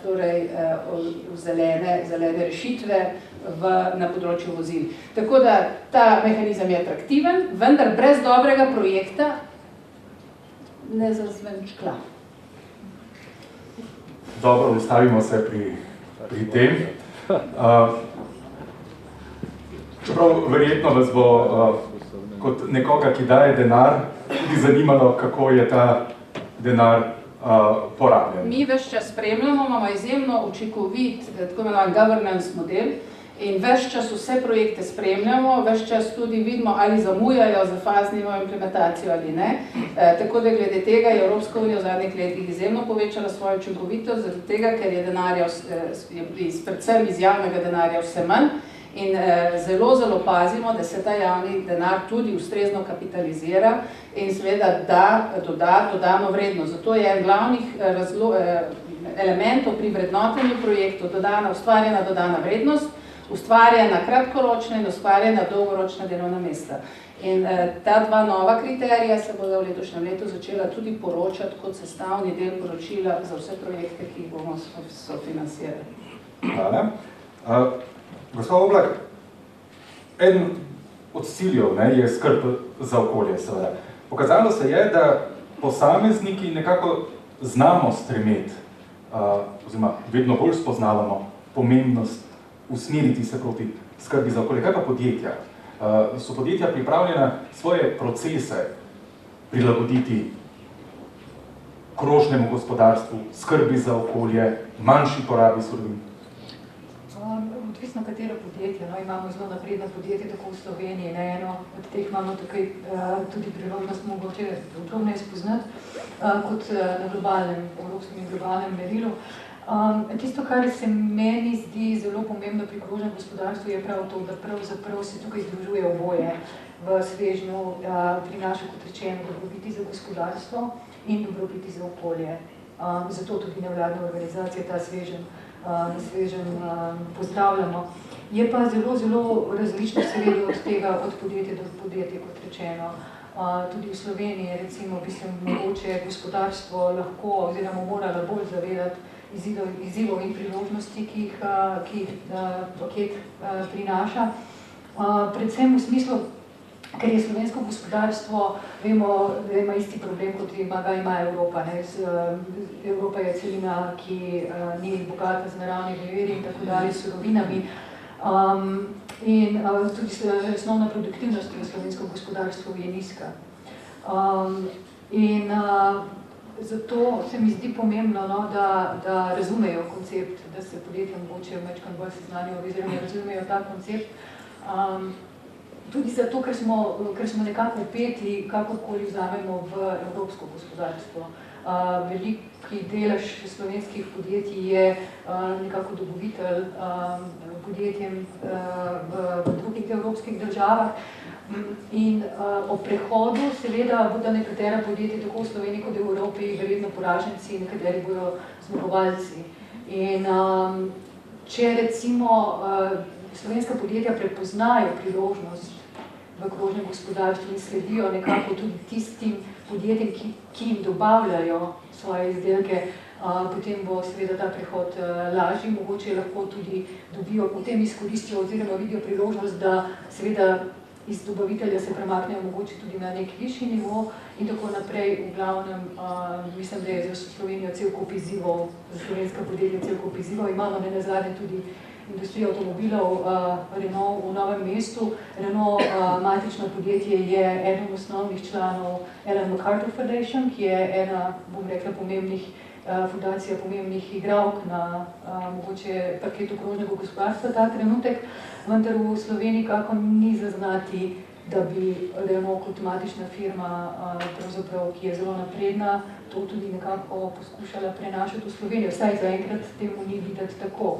zelene rešitve na področju vozil. Tako da ta mehanizem je atraktiven, vendar brez dobrega projekta ne zazvenčkla. Dobro, ustavimo se pri tem. Čeprav verjetno vas bo kot nekoga, ki daje denar, tudi zanimalo, kako je ta denar porabljen. Mi ves čas spremljamo, imamo izjemno učinkovit tako imenovan governance model in ves čas vse projekte spremljamo, ves čas tudi vidimo, ali zamujajo za fazno implementacijo ali ne. Tako da glede tega je Evropska unija v zadnjih letih izjemno povečala svojo učinkovitost, zaradi tega, ker je denarja, predvsem iz javnega denarja vse manj in zelo pazimo, da se ta javni denar tudi ustrezno kapitalizira in seveda doda dodano vrednost. Zato je en glavnih elementov pri vrednotenju projektov ustvarjena dodana vrednost, ustvarjena kratkoročna in ustvarjena dolgoročna delovna mesta. In ta dva nova kriterija se bodo v letošnjem letu začela tudi poročati kot sestavni del poročila za vse projekte, ki jih bomo sofinansirali. Hvala. Gospod Oblak, eden od ciljev je skrb za okolje, seveda. Pokazalo se je, da posamezniki nekako znamo stremeti, oziroma vedno bolj spoznavamo pomembnost usmeriti se proti skrbi za okolje. Kaj pa podjetja? So podjetja pripravljena svoje procese prilagoditi krožnemu gospodarstvu, skrbi za okolje, manjši porabi surovin? Odvisno katero podjetje. No, imamo zelo napredno podjetje, tako v Sloveniji, ne eno od teh imamo tukaj tudi priložnost mogoče podrobneje spoznati kot na globalnem, evropskem in globalnem merilu. Tisto, kar se meni zdi zelo pomembno pri krožnem gospodarstvu, je prav to, da pravzaprav se tukaj združuje oboje v svežnju, prinaša, kot rečeno, dobrobiti za gospodarstvo in dobrobiti za okolje. Zato tudi nevladne organizacije ta sveženj pozdravljamo. Je pa zelo različno seveda od tega, od podjetja do podjetja, kot rečeno. Tudi v Sloveniji, recimo, bi se mogoče gospodarstvo lahko oziroma moralo bolj zavedati izzivov in priložnosti, ki jih paket prinaša. Predvsem v smislu, ker je slovensko gospodarstvo, vemo, da ima isti problem, kot ga ima Evropa. Ne? Evropa je celina, ki ni bogata z naravnimi viri in tako dalje, s surovinami. In tudi osnovna produktivnost v slovenskem gospodarstvu je nizka. Zato se mi zdi pomembno, no, da razumejo koncept, da se podjetja mogoče večkrat bolj seznanijo oziroma razumejo ta koncept. Tudi zato, ker smo nekako vpeti, kakorkoli vzamemo v evropsko gospodarstvo. Veliki delež slovenskih podjetij je nekako dobavitelj podjetjem v drugih evropskih državah. In o prehodu seveda bodo nekatera podjetja tako v Sloveniji kot v Evropi verjetno poraženci, nekateri bodo zmagovalci. In če recimo slovenska podjetja prepoznajo priložnost v krožnem gospodarstvu in sledijo nekako tudi tistim podjetjem, ki jim dobavljajo svoje izdelke, potem bo seveda ta prehod lažji, mogoče lahko tudi dobijo, potem izkoristijo oziroma vidijo priložnost, da seveda iz dobavitelja se premaknejo mogoče tudi na nek višji nivo in tako naprej. V glavnem, mislim, da je za Slovenijo cel kup izzivov, za slovenska podjetja cel kup izzivov. Imamo nenazadnje tudi industrijo avtomobilov Renault v Novem mestu. Renault, matično podjetje, je eden od osnovnih članov Ellen MacArthur Foundation, ki je ena, bom rekla, fundacija pomembnih igralk na mogoče paketu krožnega gospodarstva ta trenutek, vendar v Sloveniji kako ni zaznati, da bi Renault kot matična firma, pravzaprav, ki je zelo napredna, to tudi nekako poskušala prenašati v Slovenijo. Vsaj zaenkrat temu ni videti tako.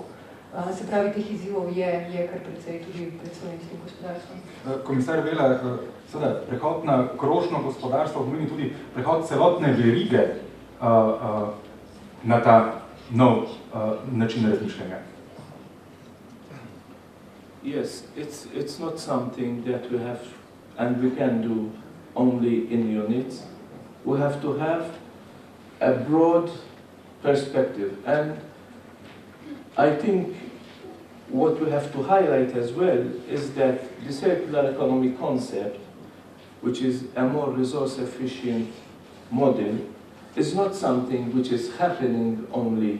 Se pravi, teh izzivov je kar precej tudi pred slovenskim gospodarstvom. Komisar Vela, prehod na krožno gospodarstvo pomeni tudi prehod celotne verige na ta nov način razmišljanja. Yes, it's not something that we have and we can do only in units. We have to have a broad perspective, and I think what we have to highlight as well is that the circular economy concept, which is a more resource efficient model, is not something which is happening only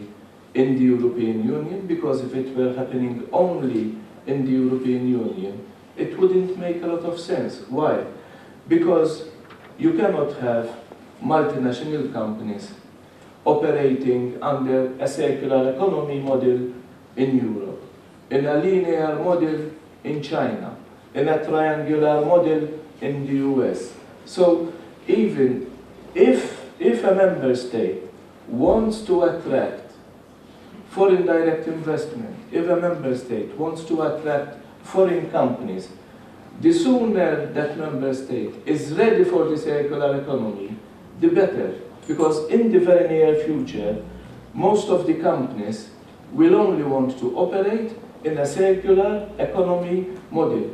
in the European Union, because if it were happening only in the European Union, it wouldn't make a lot of sense. Why? Because you cannot have multinational companies operating under a circular economy model in Europe, in a linear model in China, in a triangular model in the US. So even if a member state wants to attract foreign direct investment, if a member state wants to attract foreign companies, the sooner that member state is ready for the circular economy, the better. Because in the very near future, most of the companies will only want to operate in a circular economy model.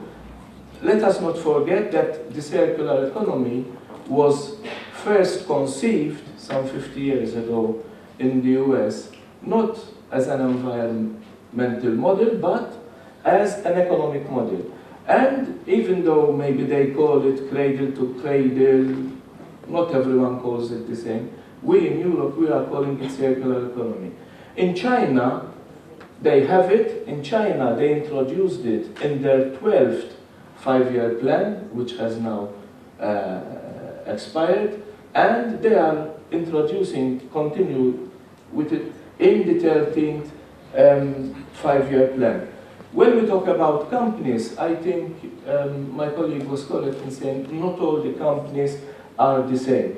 Let us not forget that the circular economy was first conceived some 50 years ago in the US, not as an environmental model, but as an economic model. And even though maybe they call it cradle to cradle Not everyone calls it the same. We in Europe, we are calling it circular economy. In China, they have it. In China, they introduced it in their 12th five-year plan, which has now expired, and they are continue with it in the 13th five-year plan. When we talk about companies, I think my colleague was correct in saying not all the companies are the same.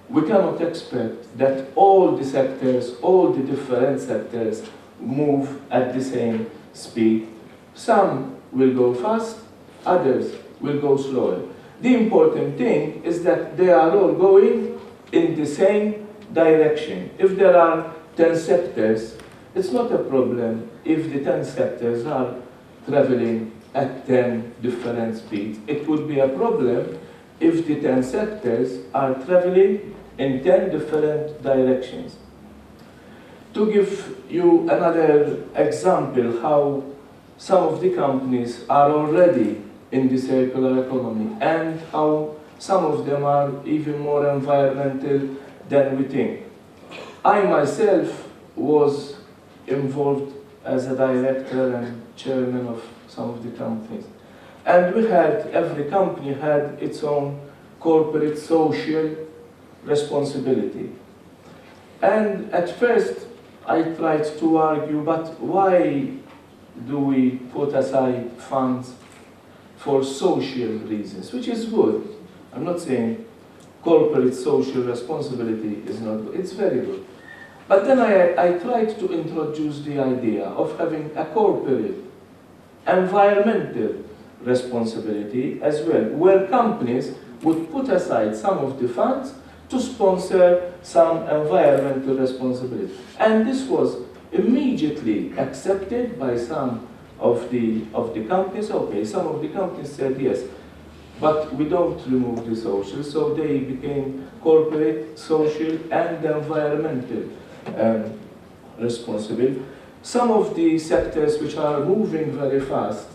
We cannot expect that all the sectors, all the different sectors move at the same speed. Some will go fast, others will go slower. The important thing is that they are all going in the same direction. If there are 10 sectors, it's not a problem if the 10 sectors are traveling at 10 different speeds. It would be a problem if the 10 sectors are traveling in 10 different directions. To give you another example how some of the companies are already in the circular economy and how some of them are even more environmental than we think. I myself was involved as a director and chairman of some of the companies. And every company had its own corporate social responsibility. And at first, I tried to argue, but why do we put aside funds for social reasons, which is good. I'm not saying corporate social responsibility is not good, it's very good. But then I tried to introduce the idea of having a corporate environmental responsibility as well, where companies would put aside some of the funds to sponsor some environmental responsibility. And this was immediately accepted by some of the companies. Okay, some of the companies said yes, but we don't remove the social, so they became corporate, social, and environmental responsible. Some of the sectors which are moving very fast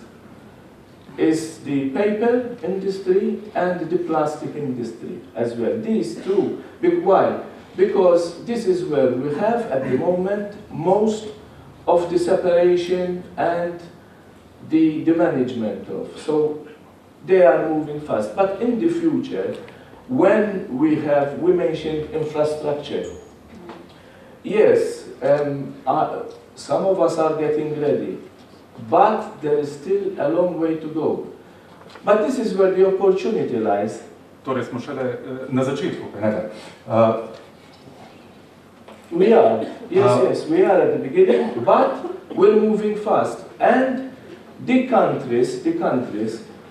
is the paper industry and the plastic industry as well. These two. Why? Because this is where we have at the moment most of the separation and the management of. So they are moving fast. But in the future, when we mentioned infrastructure. Yes, some of us are getting ready, but there is still a long way to go. But this is where the opportunity lies. Torej smo šele na začetku, ne? We are, yes, we are at the beginning, but we're moving fast. And the countries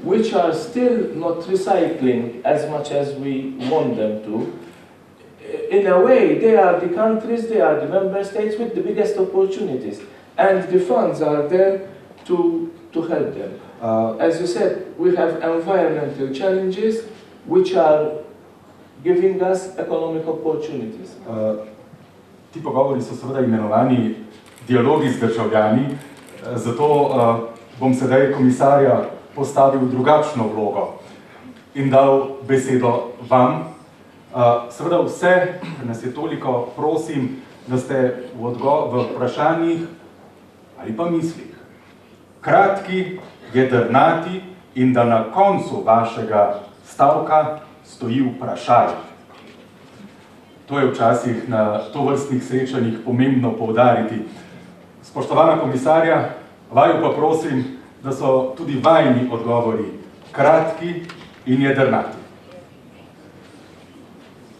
which are still not recycling as much as we want them to, in a way, they are the countries, they are the member states with the biggest opportunities. And the funds are there to help them. As you said, we have environmental challenges which are giving us economic opportunities. Ti pogovori so seveda imenovani dialogi z državljani, zato bom sedaj komisarja postavil drugačno vlogo in dal besedo vam. Seveda vse, ker nas je toliko, prosim, da ste v vprašanjih ali pa mislih kratki, jedrnati in da na koncu vašega stavka stoji vprašaj. To je včasih na tovrstnih srečanjih pomembno poudariti. Spoštovana komisarja, vaju pa prosim, da so tudi vajini odgovori kratki in jedrnati.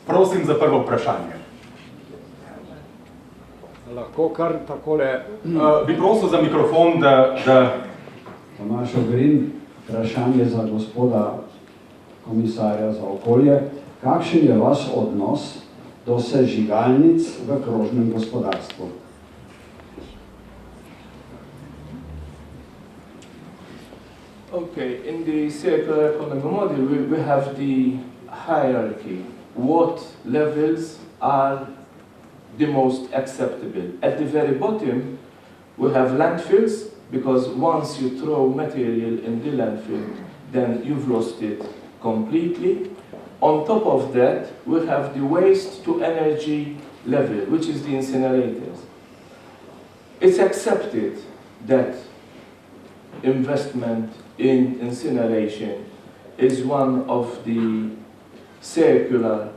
Prosim za prvo vprašanje. Lahko kar takole... Bi prosil za mikrofon, da... Tomaž Ogrin, vprašanje za gospoda komisarja za okolje. Kakšen je vaš odnos do sežigalnic v krožnem gospodarstvu? Okay, in the circular economy model, we have the hierarchy. What levels are the most acceptable? At the very bottom, we have landfills, because once you throw material in the landfill, then you've lost it completely. On top of that, we have the waste to energy level, which is the incinerators. It's accepted that investment in incineration is one of the circular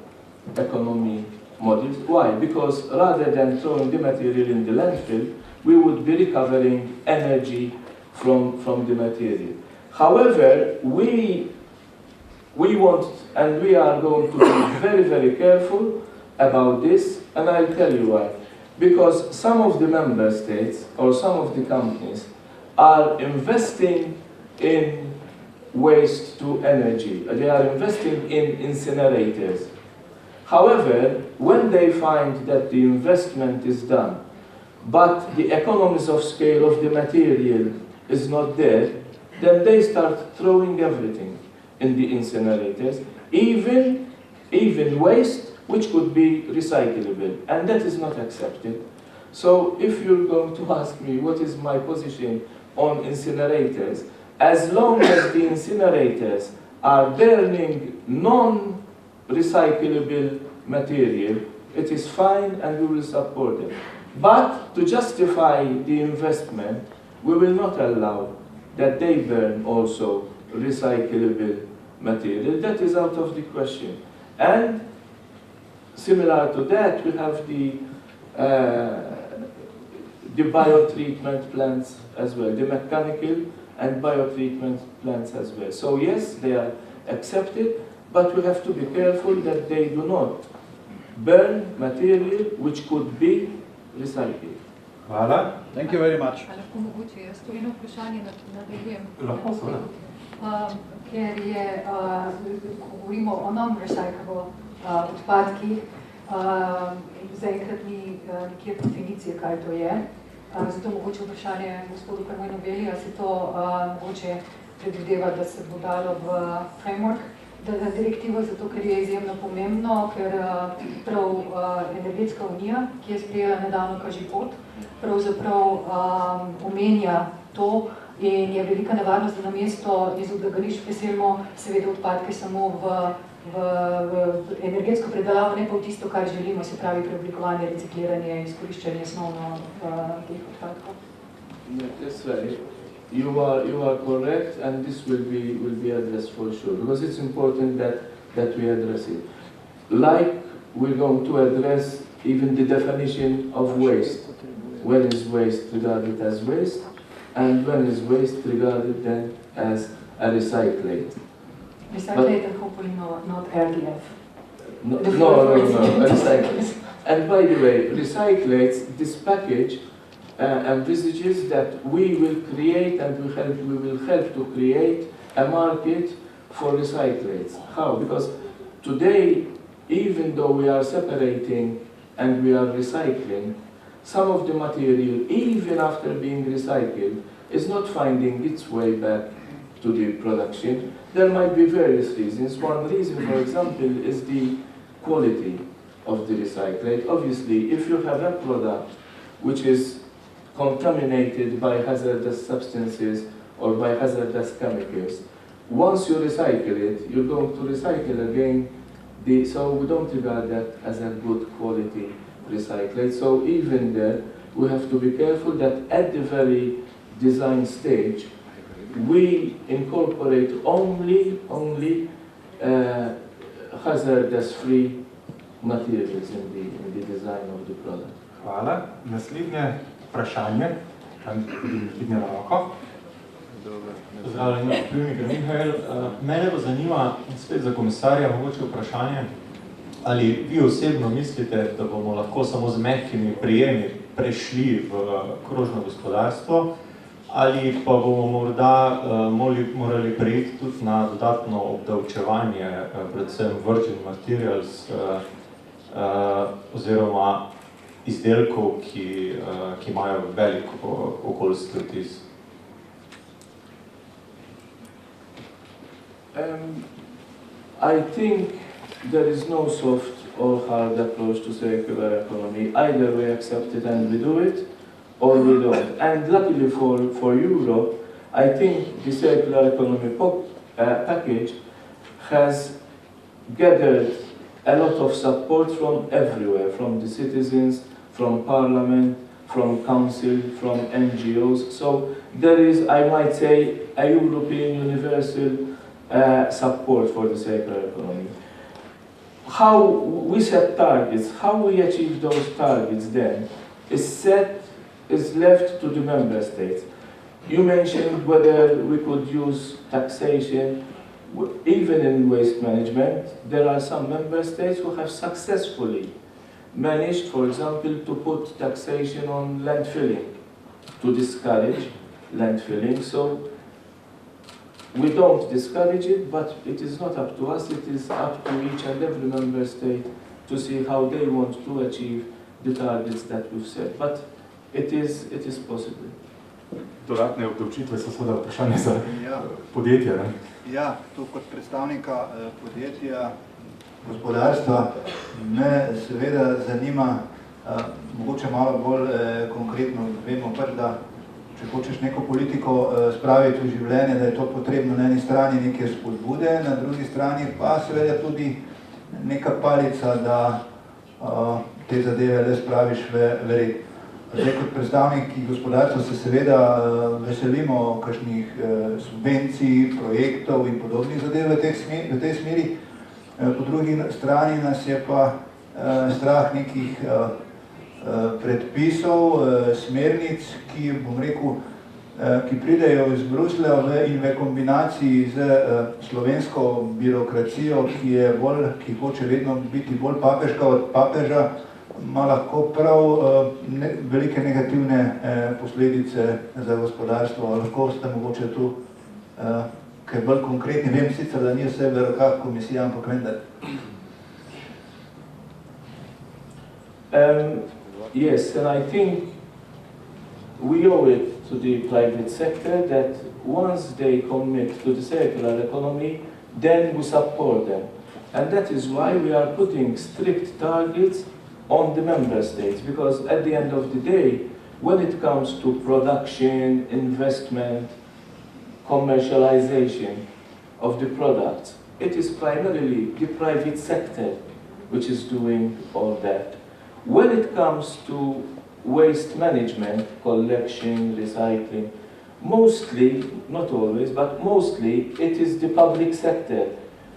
economy models. Why? Because rather than throwing the material in the landfill, we would be recovering energy from the material. However, we want, and we are going to be very, very careful about this, and I'll tell you why. Because some of the member states or some of the companies are investing in waste to energy. They are investing in incinerators. However, when they find that the investment is done, but the economies of scale of the material is not there, then they start throwing everything in the incinerators, even waste which could be recyclable, and that is not accepted. So if you're going to ask me what is my position on incinerators, as long as the incinerators are burning non-recyclable material, it is fine and we will support it. But to justify the investment, we will not allow that they burn also recyclable material. That is out of the question. And similar to that, we have the biotreatment plants as well, the mechanical and biotreatment plants as well. So yes, they are accepted, but we have to be careful that they do not burn material which could be recycled. Hvala. Thank you very much. A lahko mogoče jaz to eno vprašanje nadaljujem? Lahko, seveda. Ker je, ko govorimo o non-recyclable odpadkih, zaenkrat ni nikjer definicije, kaj to je. Zato mogoče vprašanje gospodu Karmenu-Belli, ali se to mogoče predvideva, da se bo dalo v framework, da direktivo, zato ker je izjemno pomembno, ker prav Energetska unija, ki je sprejela nedavno Kažipot, pravzaprav omenja to in je velika nevarnost, da namesto iz odlagališč preselimo seveda odpadke samo v energetsko predelavo, ne pa v tisto, kar želimo, se pravi preoblikovanje, recikliranje, izkoriščanje osnovno teh odpadkov. That's right. You are correct, and this will be addressed for sure, because it's important that we address it. Like we're going to address even the definition of waste. When is waste regarded as waste, and when is waste regarded then as a recyclate? Recyclate and hopefully not RDF. No, recyclates. And by the way, recyclates, this package envisages that we will create and we will help to create a market for recyclates. How? Because today, even though we are separating and we are recycling, some of the material, even after being recycled, is not finding its way back to the production. There might be various reasons. One reason, for example, is the quality of the recyclate. Obviously, if you have a product which is contaminated by hazardous substances or by hazardous chemicals, once you recycle it, you're going to recycle again. So we don't regard that as a good quality recyclate. So even there, we have to be careful that at the very design stage, we incorporate only hazardous-free materials in the design of the product. Hvala. Naslednje vprašanje, tam vidne roko. Pozdravljeni, vplivnik Mihael. Mene pa zanima, spet za komisarja, mogoče vprašanje, ali vi osebno mislite, da bomo lahko samo z mehkimi prijemi prešli v krožno gospodarstvo, ali pa bomo morda morali prejiti tudi na dodatno obdavčevanje, predvsem virgin materials oziroma izdelkov, ki imajo velik okoljski vtis. I think there is no soft or hard approach to circular economy. Either we accept it and we do it, or we don't. And luckily for Europe, I think the circular economy package has gathered a lot of support from everywhere, from the citizens, from Parliament, from Council, from NGOs. So there is, I might say, a European universal support for the circular economy. How we set targets, how we achieve those targets then, is left to the member states. You mentioned whether we could use taxation. Even in waste management, there are some member states who have successfully managed, for example, to put taxation on landfilling, to discourage landfilling. So we don't discourage it, but it is not up to us, it is up to each and every member state to see how they want to achieve the targets that we've set. But it is possible. Dodatne obdavčitve so seveda vprašanje za podjetje. Ne? Ja, tu kot predstavnika podjetja, gospodarstva, me seveda zanima, mogoče malo bolj konkretno, vemo pač, da če hočeš neko politiko spraviti v življenje, da je to potrebno na eni strani neke spodbude, na drugi strani pa seveda tudi neka palica, da te zadeve le spraviš v red. Zdaj, kot predstavniki gospodarstva se seveda veselimo kakšnih subvencij, projektov in podobnih zadev v tej smeri. Po drugi strani nas je pa strah nekih predpisov, smernic, ki, bom rekel, ki pridejo iz Bruslja in v kombinaciji z slovensko birokracijo, ki hoče vedno biti bolj papežka od papeža, ima lahko prav velike negativne posledice za gospodarstvo. Lahko ste mogoče tu kaj bolj konkretni. Vem sicer, da ni vse v rokah komisije, ampak vendar. Yes, and I think we owe it to the private sector that once they commit to the circular economy, then we support them. And that is why we are putting strict targets on the member states, because at the end of the day, when it comes to production, investment, commercialization of the products, it is primarily the private sector which is doing all that. When it comes to waste management, collection, recycling, mostly, not always, but mostly, it is the public sector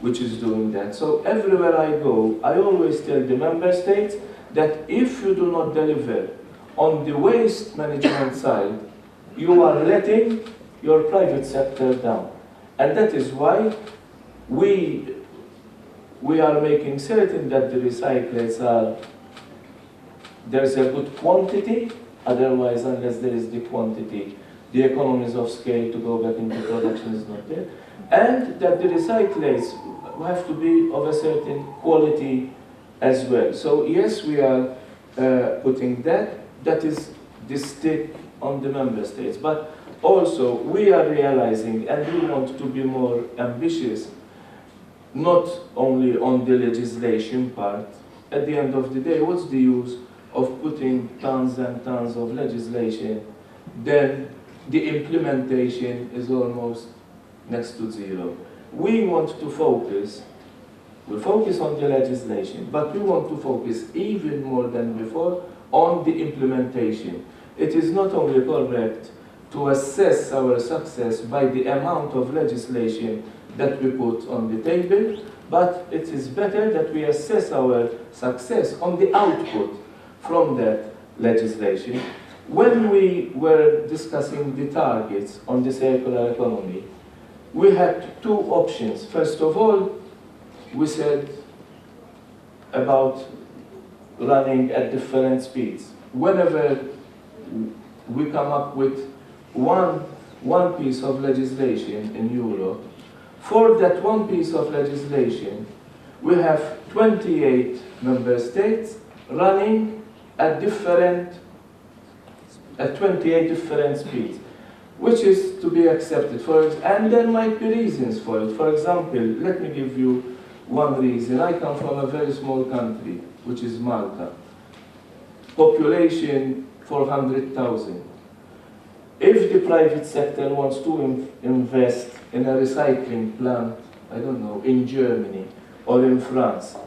which is doing that. So everywhere I go, I always tell the member states that if you do not deliver on the waste management side, you are letting your private sector down. And that is why we are making certain that the recyclates there's a good quantity, otherwise unless there is the quantity, the economies of scale to go back into production is not there. And that the recyclates have to be of a certain quality as well. So yes, we are putting that is the stick on the member states. But also we are realizing, and we want to be more ambitious, not only on the legislation part. At the end of the day, what's the use of putting tons and tons of legislation, then the implementation is almost next to zero. We want to focus. We focus on the legislation, but we want to focus even more than before on the implementation. It is not only correct to assess our success by the amount of legislation that we put on the table, but it is better that we assess our success on the output from that legislation. When we were discussing the targets on the circular economy, we had two options. First of all, we said about running at different speeds. Whenever we come up with one piece of legislation in Europe, for that one piece of legislation, we have 28 member states running at 28 different speeds, which is to be accepted. And there might be reasons for it. For example, let me give you one reason. I come from a very small country, which is Malta. Population 400,000. If the private sector wants to invest in a recycling plant, I don't know, in Germany, or in France.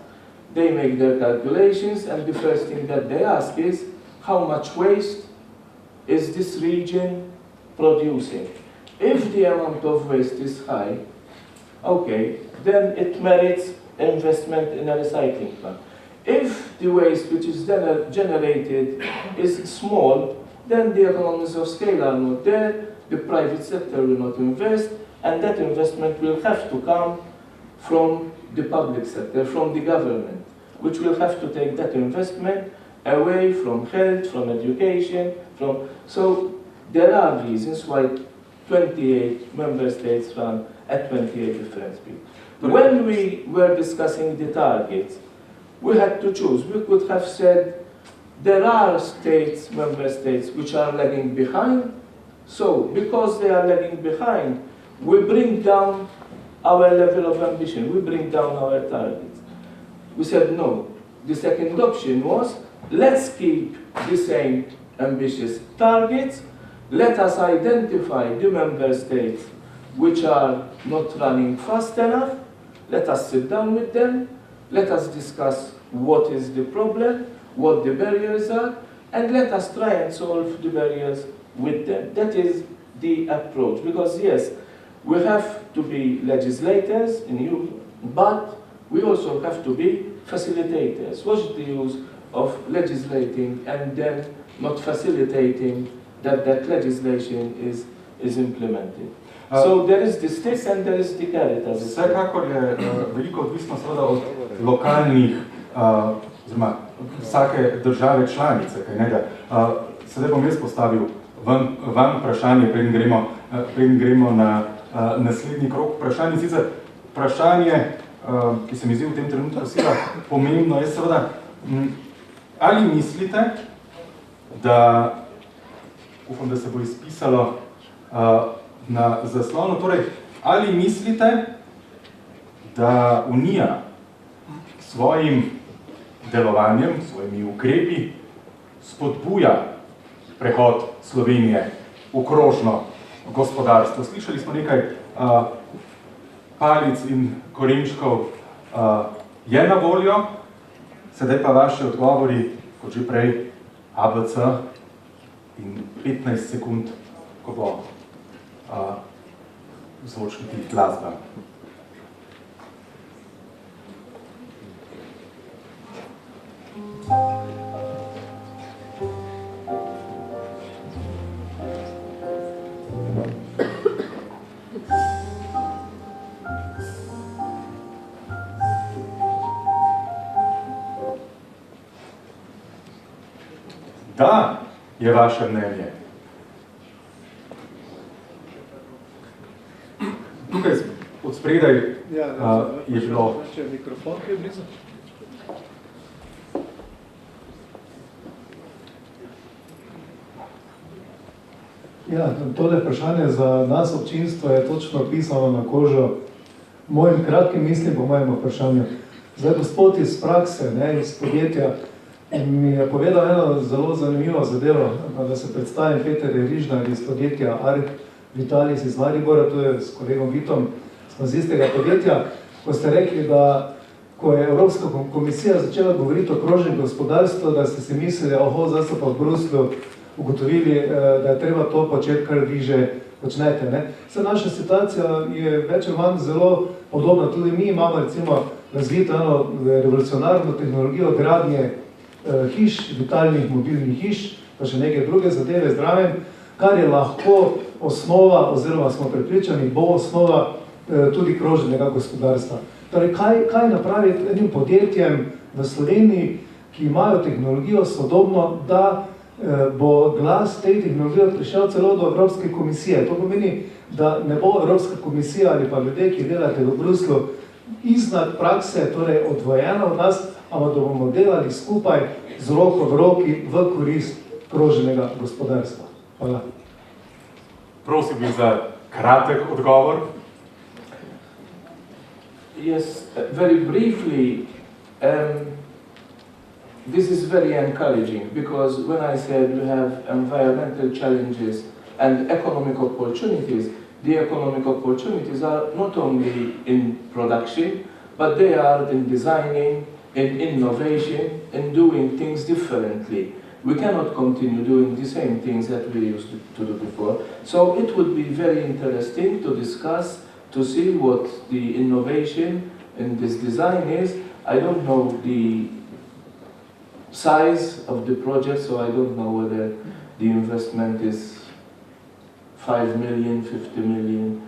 They make their calculations, and the first thing that they ask is, how much waste is this region producing? If the amount of waste is high, okay, then it merits investment in a recycling plant. If the waste which is generated is small, then the economies of scale are not there, the private sector will not invest, and that investment will have to come from the public sector, from the government, which will have to take that investment away from health, from education, from... So there are reasons why 28 member states run at 28 different speeds. When we were discussing the targets, we had to choose. We could have said there are states, member states, which are lagging behind. So because they are lagging behind, we bring down our level of ambition. We bring down our targets. We said no. The second option was, let's keep the same ambitious targets. Let us identify the member states which are not running fast enough. Let us sit down with them. Let us discuss what is the problem, what the barriers are, and let us try and solve the barriers with them. That is the approach. Because yes, we have to be legislators in Europe, but we also have to be facilitators. What's the use of legislating and then not facilitating that legislation is implemented? So there is the stick and there is the carrot. Vsekakor je veliko odvisno seveda od lokalnih, oziroma vsake države članice, kaj ne, sedaj bom jaz postavil vam vprašanje, preden gremo na naslednji krog vprašanje. Sicer vprašanje, ki se mi zdi v tem trenutku sila pomembno, je seveda, ali mislite, da, upam, da se bo izpisalo na zaslonu, torej, ali mislite, da Unija svojim delovanjem, svojimi ukrepi spodbuja prehod Slovenije v krožno gospodarstvo? Slišali smo nekaj palic in korenčkov je na voljo, sedaj pa vaši odgovori, kot že prej, ABC in 15 sekund, ko bo zvočiti glasba. Da, je vaše mnenje. Tukaj od spredaj je bilo... Mikrofon, ki je blizu. Ja, tole vprašanje za nas občinstvo je točno pisano na kožo mojim kratkim mislim po mojem vprašanju. Zdaj, gospod iz prakse, iz podjetja, mi je povedal eno zelo zanimivo zadevo, da se predstavim Peter Rižnar iz podjetja Ark Vitalis iz Maribora, to je s kolegom Vitom, smo z istega podjetja, ko ste rekli, da ko je Evropska komisija začela govoriti o krožnem gospodarstvu, da ste si mislili, zdaj so pa v Bruslju ugotovili, da je treba to početi, kar vi že počnete. Vse naša situacija je več ali manj zelo podobna. Tudi mi imamo recimo razvito eno revolucionarno tehnologijo gradnje hiš, vitalnih mobilnih hiš, pa še neke druge zadeve zdraven, kar je lahko osnova, oziroma smo prepričani, bo osnova tudi krožnega gospodarstva. Torej, kaj napraviti enim podjetjem v Sloveniji, ki imajo tehnologijo sodobno, da bo glas tej tehnologije prišel celo do Evropske komisije. To pomeni, da ne bo Evropska komisija ali pa ljudje, ki delate v Bruslu, iznad prakse, torej odvojena od nas, ampak da bomo delali skupaj z roko v roki v korist krožnega gospodarstva. Hvala. Prosim bi za kratek odgovor. Yes, very briefly, this is very encouraging because when I said we have environmental challenges and economic opportunities, the economic opportunities are not only in production, but they are in designing, in innovation, in doing things differently. We cannot continue doing the same things that we used to do before. So it would be very interesting to discuss, to see what the innovation in this design is. I don't know the size of the project, so I don't know whether the investment is 5 million, 50 million,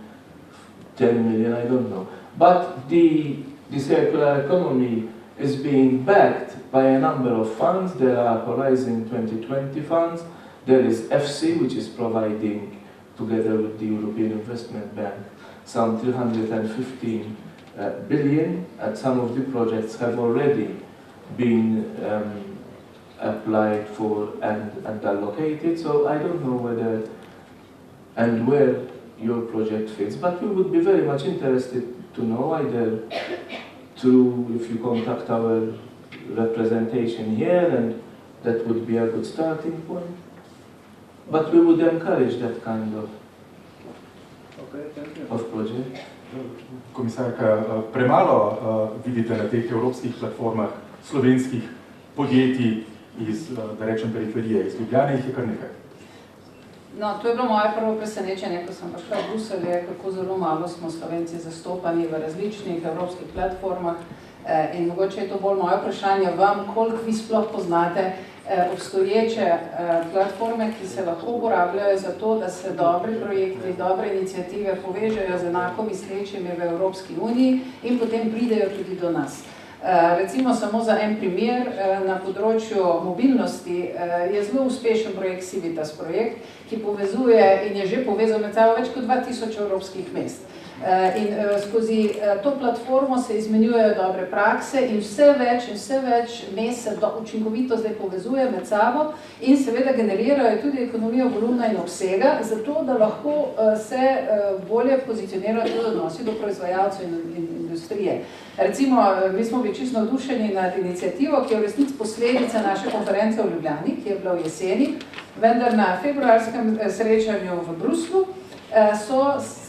10 million, I don't know. But the circular economy is being backed by a number of funds. There are Horizon 2020 funds, there is FC, which is providing, together with the European Investment Bank, some 315 billion, and some of the projects have already been applied for and allocated. So I don't know whether and where your project fits, but we would be very much interested to know, either through, if you contact our representation here, and that would be a good starting point. But we would encourage that kind of project. Komisarka, premalo vidite na teh evropskih platformah slovenskih podjetij iz, da rečem, periferije, iz Ljubljane jih je kar nekaj. No, to je bilo moje prvo presenečenje, ko sem prišla v Bruselj, kako zelo malo smo Slovenci zastopani v različnih evropskih platformah. In mogoče je to bolj moje vprašanje vam, koliko vi sploh poznate obstoječe platforme, ki se lahko uporabljajo za to, da se dobri projekti, dobre iniciative povežejo z enako mislečimi v Evropski uniji in potem pridejo tudi do nas. Recimo samo za en primer, na področju mobilnosti je zelo uspešen projekt Civitas projekt, ki povezuje in je že povezal med sabo več kot 2000 evropskih mest. In skozi to platformo se izmenjujejo dobre prakse in vse več mest se učinkovito zdaj povezuje med sabo in seveda generirajo tudi ekonomijo volumna in obsega, zato da lahko se bolje pozicionirajo tudi odnosi do proizvajalcev in industrije. Recimo, mi smo bili čisto navdušeni nad inicijativo, ki je v resnici posledica naše konference v Ljubljani, ki je bila v jeseni, vendar na februarskem srečanju v Bruslu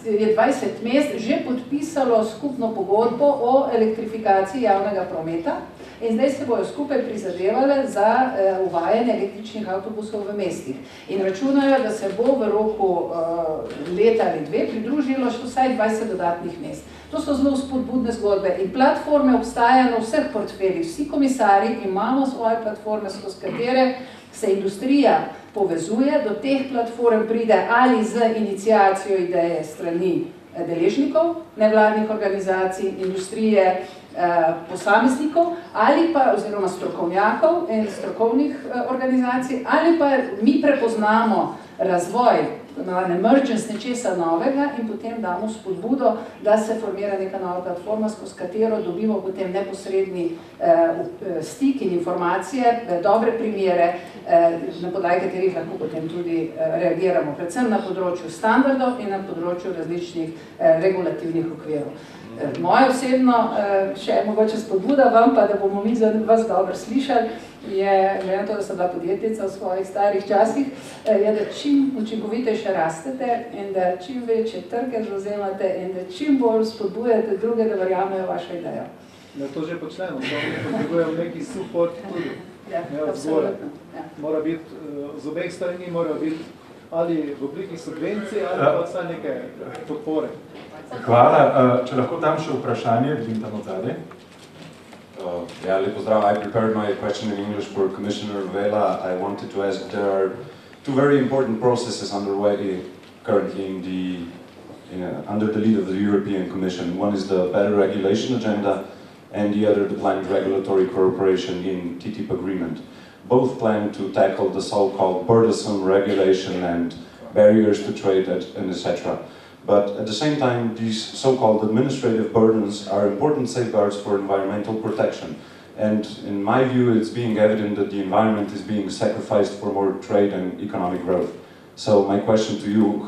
je 20 mest že podpisalo skupno pogodbo o elektrifikaciji javnega prometa in zdaj se bojo skupaj prizadevale za uvajanje električnih avtobusov v mestih. In računajo, da se bo v roku leta ali dve pridružilo še vsaj 20 dodatnih mest. To so zelo spodbudne zgodbe in platforme obstajajo na vseh portfeljih. Vsi komisarji imamo svoje platforme, skozi katere se industrija povezuje, do teh platform pride ali z iniciacijo ideje strani deležnikov, nevladnih organizacij, industrije, posameznikov, ali pa, oziroma strokovnjakov in strokovnih organizacij, ali pa mi prepoznamo razvoj, emergence nečesa novega in potem damo spodbudo, da se formira neka nova platforma, skozi katero dobimo potem neposredni stik in informacije, dobre primere, na podlagi katerih lahko potem tudi reagiramo, predvsem na področju standardov in na področju različnih regulativnih okvirov. Moje osebno, še mogoče spodbuda vam, pa da bomo mi za vas dobro slišali, je, glede na to, da sem bila podjetnica v svojih starih časih, je, da čim učinkovitejše rastete in da čim večje trge zavzemate in da čim bolj spodbujate druge, da verjamejo vašo idejo. Da to že počnemo, to potrebujem neki support tudi. Ja, absolutno. Mora biti, z obeh strani morajo biti ali v obliki subvencij ali pa vsaj neke podpore. Hvala. Če lahko tam še vprašanje, vidim tam od zadaj. Yeah, lep pozdrav. I prepared my question in English for Commissioner Vela. I wanted to ask, there are two very important processes underway currently under the lead of the European Commission. One is the Better Regulation Agenda, and the other the planned regulatory cooperation in TTIP agreement. Both plan to tackle the so-called burdensome regulation and barriers to trade and etc. But at the same time, these so-called administrative burdens are important safeguards for environmental protection. And in my view, it's being evident that the environment is being sacrificed for more trade and economic growth. So my question to you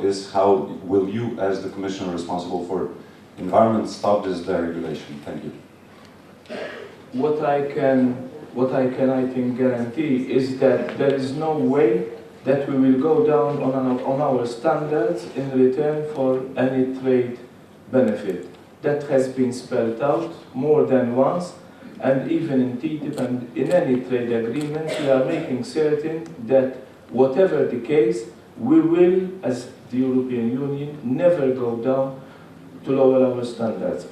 is how will you, as the Commissioner responsible for environment, stop this deregulation? Thank you. What I can, I think, guarantee is that there is no way that we will go down on our standards in return for any trade benefit. that has been spelled out more than once, and even in TTIP and in any trade agreement, we are making certain that whatever the case, we will, as the European Union, never go down to lower our standards.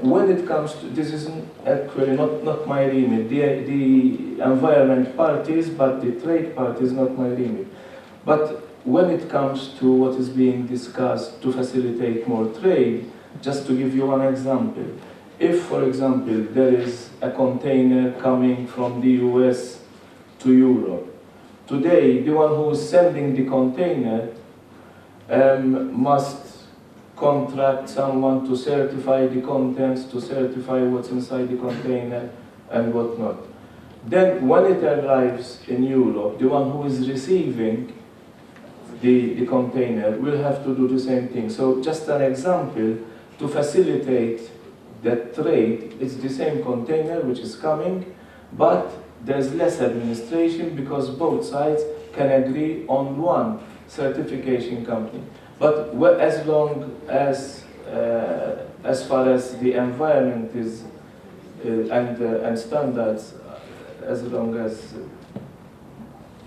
When it comes to, this is actually not my remit, the environment part is, but the trade part is not my remit. But when it comes to what is being discussed to facilitate more trade, just to give you one example, if, for example, there is a container coming from the US to Europe, today the one who is sending the container must contract someone to certify the contents, to certify what's inside the container and whatnot. Then when it arrives in Europe, the one who is receiving the container will have to do the same thing. So just an example, to facilitate that trade, it's the same container which is coming, but there's less administration because both sides can agree on one certification company. But as long as far as the environment is and standards, as long as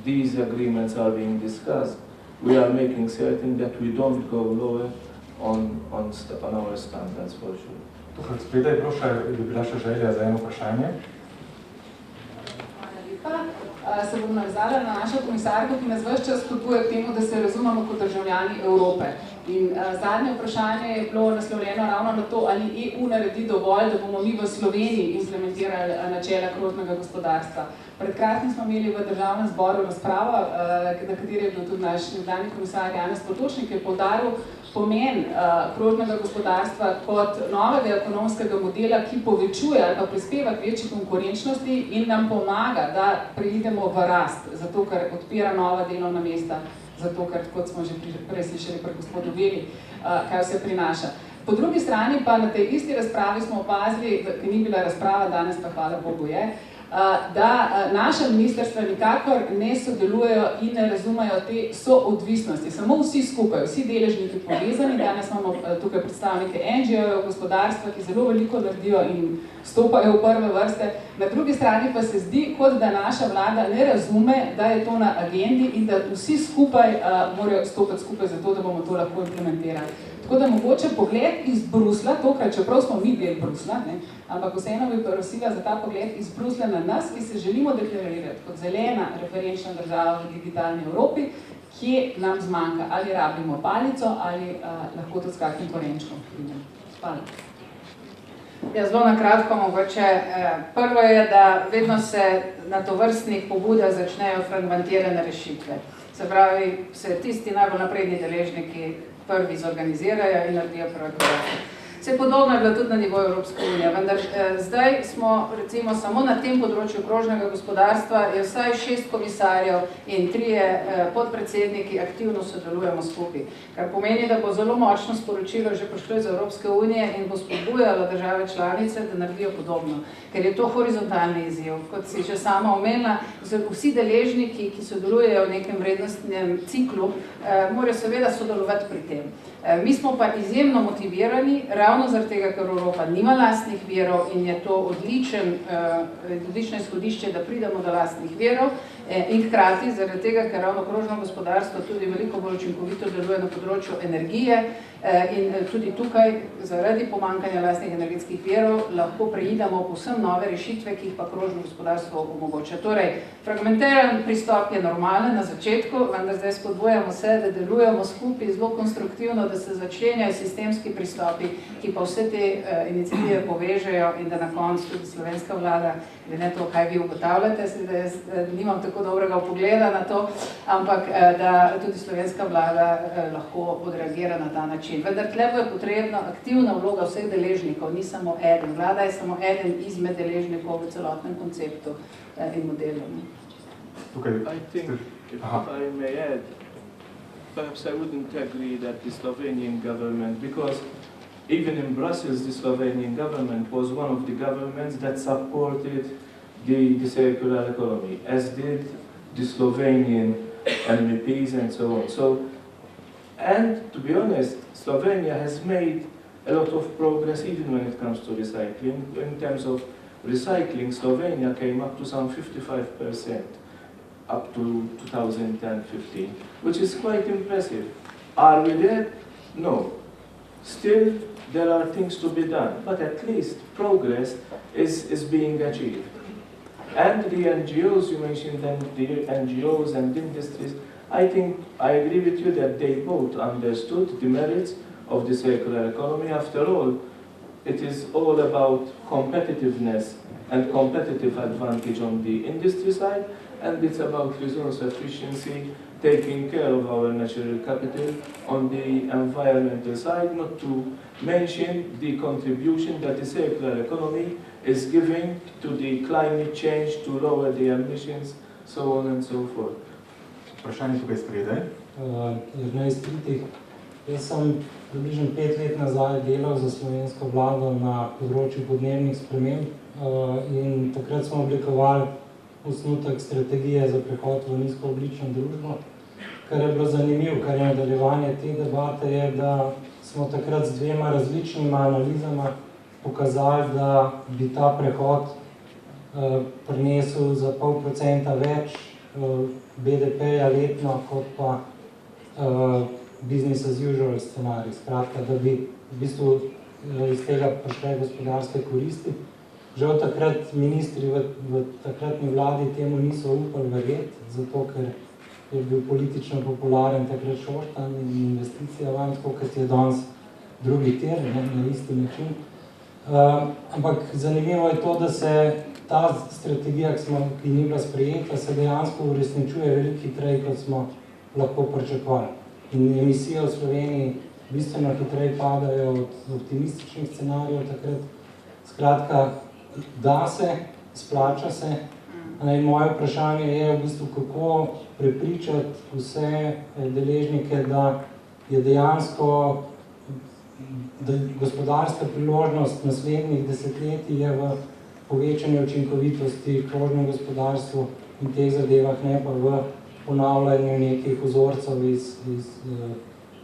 these agreements are being discussed, we are making certain that we don't go lower on our standards for sure. Tukaj spredaj bi bila še želja za eno vprašanje. Se bom navezala na našo komisarko, ki nas ves čas spodbuja k temu, da se razumemo kot državljani Evrope. In zadnje vprašanje je bilo naslovljeno ravno na to, ali EU naredi dovolj, da bomo mi v Sloveniji implementirali načela krožnega gospodarstva. Pred kratkim smo imeli v državnem zboru razpravo, na kateri je bil tudi naš nekdanji komisar Janez Potočnik, ki je poudaril pomen krožnega gospodarstva kot novega ekonomskega modela, ki povečuje ali pa prispeva k večji konkurenčnosti in nam pomaga, da preidemo v rast, zato ker odpira nova delovna mesta, zato ker, kot smo že prej slišali pri gospodu Veli, kaj vse prinaša. Po drugi strani pa na tej isti razpravi smo opazili, ki ni bila razprava, danes pa hvala Bogu je, da naša ministrstva nikakor ne sodelujejo in ne razumejo te soodvisnosti. Samo vsi skupaj, vsi deležniki povezani, danes imamo tukaj predstavnike NGO-jev, gospodarstva, ki zelo veliko naredijo in stopajo v prve vrste. Na drugi strani pa se zdi, kot da naša vlada ne razume, da je to na agendi in da vsi skupaj morajo stopiti skupaj za to, da bomo to lahko implementirali. Tako da mogoče pogled iz Brusla, tokrat, čeprav smo mi del Brusla, ampak vseeno bi prosila za ta pogled iz Brusla na nas, ki se želimo deklarirati kot zelena referenčna država v digitalni Evropi, kje nam zmanjka, ali rabimo palico, ali lahko tudi s kakšnim korenčkom pridemo. Hvala. Ja, zelo na kratko mogoče. Prvo je, da vedno se na tovrstnih pobudah začnejo fragmentirane rešitve. Se pravi, se tisti najbolj napredni deležniki prvi zorganizirajo in naredijo prve korake. Vse podobno je bilo tudi na nivoju Evropske unije, vendar zdaj smo recimo samo na tem področju krožnega gospodarstva je vsaj 6 komisarjev in 3 podpredsedniki aktivno sodelujemo skupaj. Kar pomeni, da bo zelo močno sporočilo že prišlo iz Evropske unije in bo spodbujalo države članice, da naredijo podobno. Ker je to horizontalni izziv. Kot si že sama omenila, vsi deležniki, ki sodelujejo v nekem vrednostnem ciklu, morajo seveda sodelovati pri tem. Mi smo pa izjemno motivirani, ravno zaradi tega, ker Evropa nima lastnih virov in je to odlično izhodišče, da pridemo do lastnih virov in hkrati zaradi tega, ker ravno krožno gospodarstvo tudi veliko bolj učinkovito deluje na področju energije in tudi tukaj zaradi pomanjkanja lastnih energetskih virov lahko preidemo povsem nove rešitve, ki jih pa krožno gospodarstvo omogoča. Torej, fragmentiran pristop je normalen na začetku, vendar zdaj spodbujamo se, da delujemo skupaj zelo konstruktivno, da se začenjajo sistemski pristopi, ki pa vse te iniciative povežejo in da na koncu tudi slovenska vlada, ali ne to, kaj vi ugotavljate, da jaz nimam tako dobrega pogleda na to, ampak da tudi slovenska vlada lahko odreagira na ta način. Vendar tle bo je potrebna aktivna vloga vseh deležnikov, ni samo eden. Vlada je samo eden izmed deležnikov v celotnem konceptu in modelu. I think, if I may add, perhaps I wouldn't agree that the Slovenian government, because even in Brussels, the Slovenian government was one of the governments that supported the circular economy, as did the Slovenian MEPs and so on. So, and to be honest, Slovenia has made a lot of progress even when it comes to recycling. In terms of recycling, Slovenia came up to some 55% up to 2015, which is quite impressive. Are we there? No. Still, there are things to be done, but at least progress is being achieved. And the NGOs, you mentioned them, the NGOs and industries, I think I agree with you that they both understood the merits of the circular economy. After all, it is all about competitiveness and competitive advantage on the industry side, and it's about resource efficiency, taking care of our natural capital on the environmental side, not to mention the contribution that the circular economy is giving to the climate change, to lower the emissions, so on and so forth. Vprašanje tukaj spredaj. Jernej Stritih. Jaz sem približno 5 let nazaj delal za slovensko vlado na področju podnebnih sprememb in takrat smo oblikovali osnutek strategije za prehod v nizkoogljično družbo. Kar je bilo zanimivo, kar je nadaljevanje te debate, je, da smo takrat z 2 različnima analizama pokazali, da bi ta prehod prinesel za 0,5% več BDP-ja letno, kot pa business as usual scenarij. Skratka, da bi v bistvu iz tega prišle gospodarske koristi. Žal takrat ministri v takratni vladi temu niso upali verjeti, zato ker je bil politično popularen takrat Šoštanj in investicija vanj, tako kot je danes drugi tir, na isti način. Ampak zanimivo je to, da se ta strategija, ki ni bila sprejeta, se dejansko uresničuje veliko hitreje, kot smo lahko pričakovali. In emisije v Sloveniji bistveno hitreje padajo od optimističnih scenarijev takrat. Skratka, da se, splača se. In moje vprašanje je v bistvu, kako prepričati vse deležnike, da je dejansko gospodarska priložnost naslednjih desetletij je v povečanju učinkovitosti v krožnem gospodarstvu in teh zadevah, ne pa v ponavljanju nekih vzorcev iz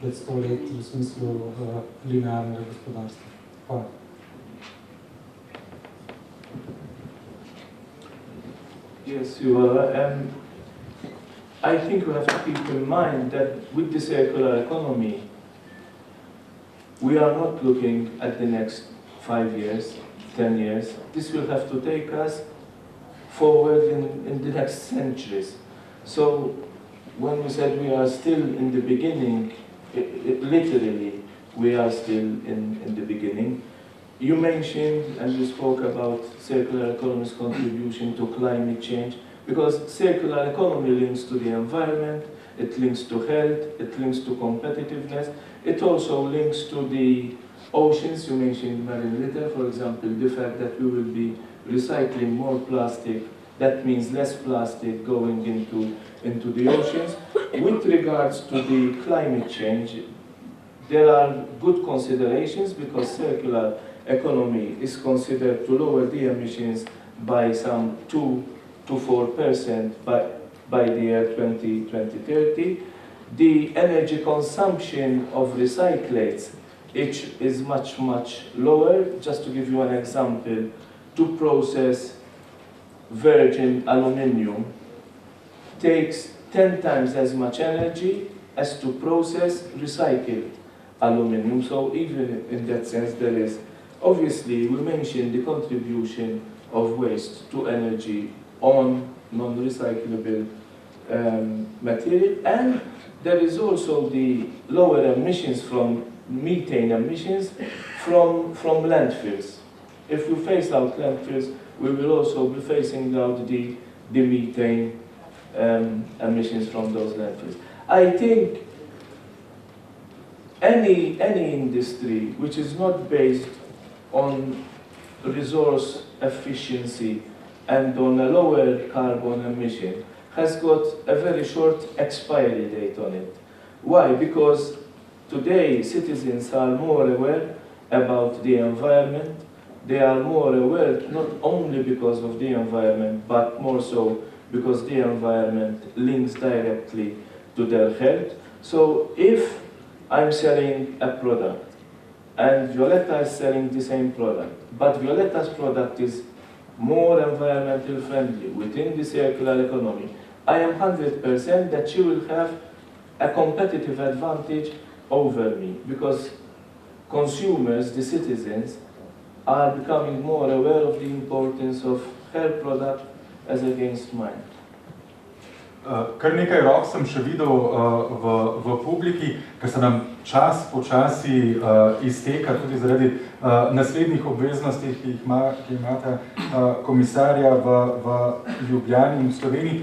pred 100 let v smislu linearnega gospodarstva. Hvala. Yes, you are. I think we have to keep in mind that with the circular economy, we are not looking at the next 5 years, 10 years. This will have to take us forward in the next centuries. So when we said we are still in the beginning, literally, we are still in the beginning. You mentioned and you spoke about circular economy's contribution to climate change, because circular economy links to the environment, it links to health, it links to competitiveness, it also links to the oceans. You mentioned marine litter, for example, the fact that we will be recycling more plastic, that means less plastic going into the oceans. With regards to the climate change, there are good considerations because circular economy is considered to lower the emissions by some 2 to 4% by the year 2030. The energy consumption of recyclates is much lower. Just to give you an example, to process virgin aluminium takes 10 times as much energy as to process recycled aluminium. So even in that sense, there is, obviously, we mentioned the contribution of waste to energy on non-recyclable material, and there is also the lower emissions from methane emissions from landfills. If we phase out landfills, we will also be phasing out the methane emissions from those landfills. I think any industry which is not based on resource efficiency and on a lower carbon emission has got a very short expiry date on it. Why? Because today citizens are more aware about the environment. They are more aware not only because of the environment, but more so because the environment links directly to their health. So if I'm selling a product and Violetta is selling the same product. But Violetta's product is more environmental friendly within the circular economy. I am 100% that she will have a competitive advantage over me, because consumers, the citizens, are becoming more aware of the importance of her product as against mine. Kar nekaj rok sem še videl v publiki, ker se nam čas počasi izteka tudi zaradi naslednjih obveznosti, ki imate komisarja v Ljubljani in v Sloveniji.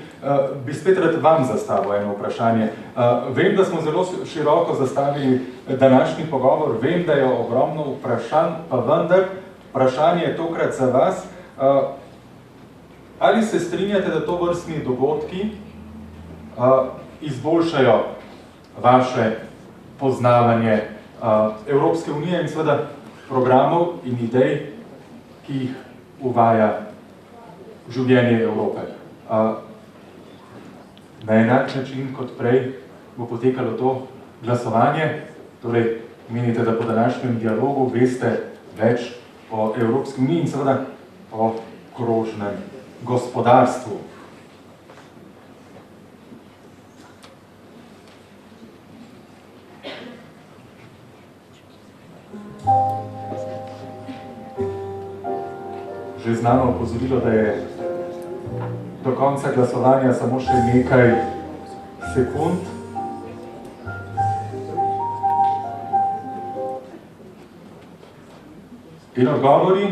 Bi spet rad vam zastavil eno vprašanje. Vem, da smo zelo široko zastavili današnji pogovor, vem, da je ogromno vprašanj, pa vendar vprašanje je tokrat za vas. Ali se strinjate, da tovrstni dogodki izboljšajo vaše poznavanje Evropske unije in seveda programov in idej, ki jih uvaja življenje Evrope. Na enak način kot prej bo potekalo to glasovanje, torej menite, da po današnjem dialogu veste več o Evropski uniji in seveda o krožnem gospodarstvu. Že znano opozorilo, da je do konca glasovanja samo še nekaj sekund. In odgovori?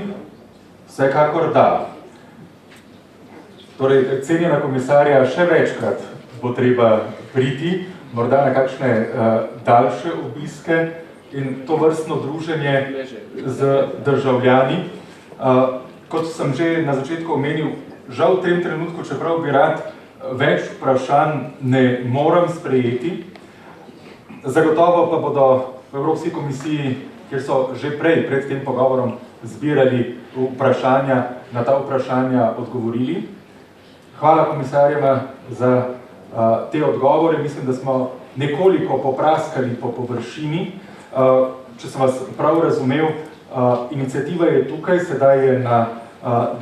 Vsekakor da. Torej, cenjena komisarja, še večkrat bo treba priti, morda na kakšne daljše obiske in to vrstno druženje z državljani. Kot sem že na začetku omenil, žal v tem trenutku, čeprav bi rad več vprašanj ne moram sprejeti. Zagotovo pa bodo v Evropski komisiji, kjer so že prej pred tem pogovorom zbirali vprašanja, na ta vprašanja odgovorili. Hvala komisarjema za te odgovore. Mislim, da smo nekoliko popraskali po površini. Če sem vas prav razumel, iniciativa je tukaj, sedaj je na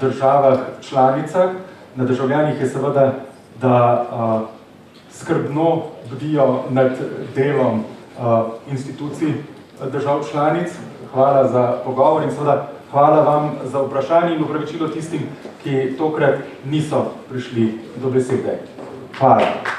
državah članicah, na državljanih je seveda, da skrbno bdijo nad delom institucij držav članic. Hvala za pogovor in seveda hvala vam za vprašanje in opravičilo tistim, ki tokrat niso prišli do besede. Hvala.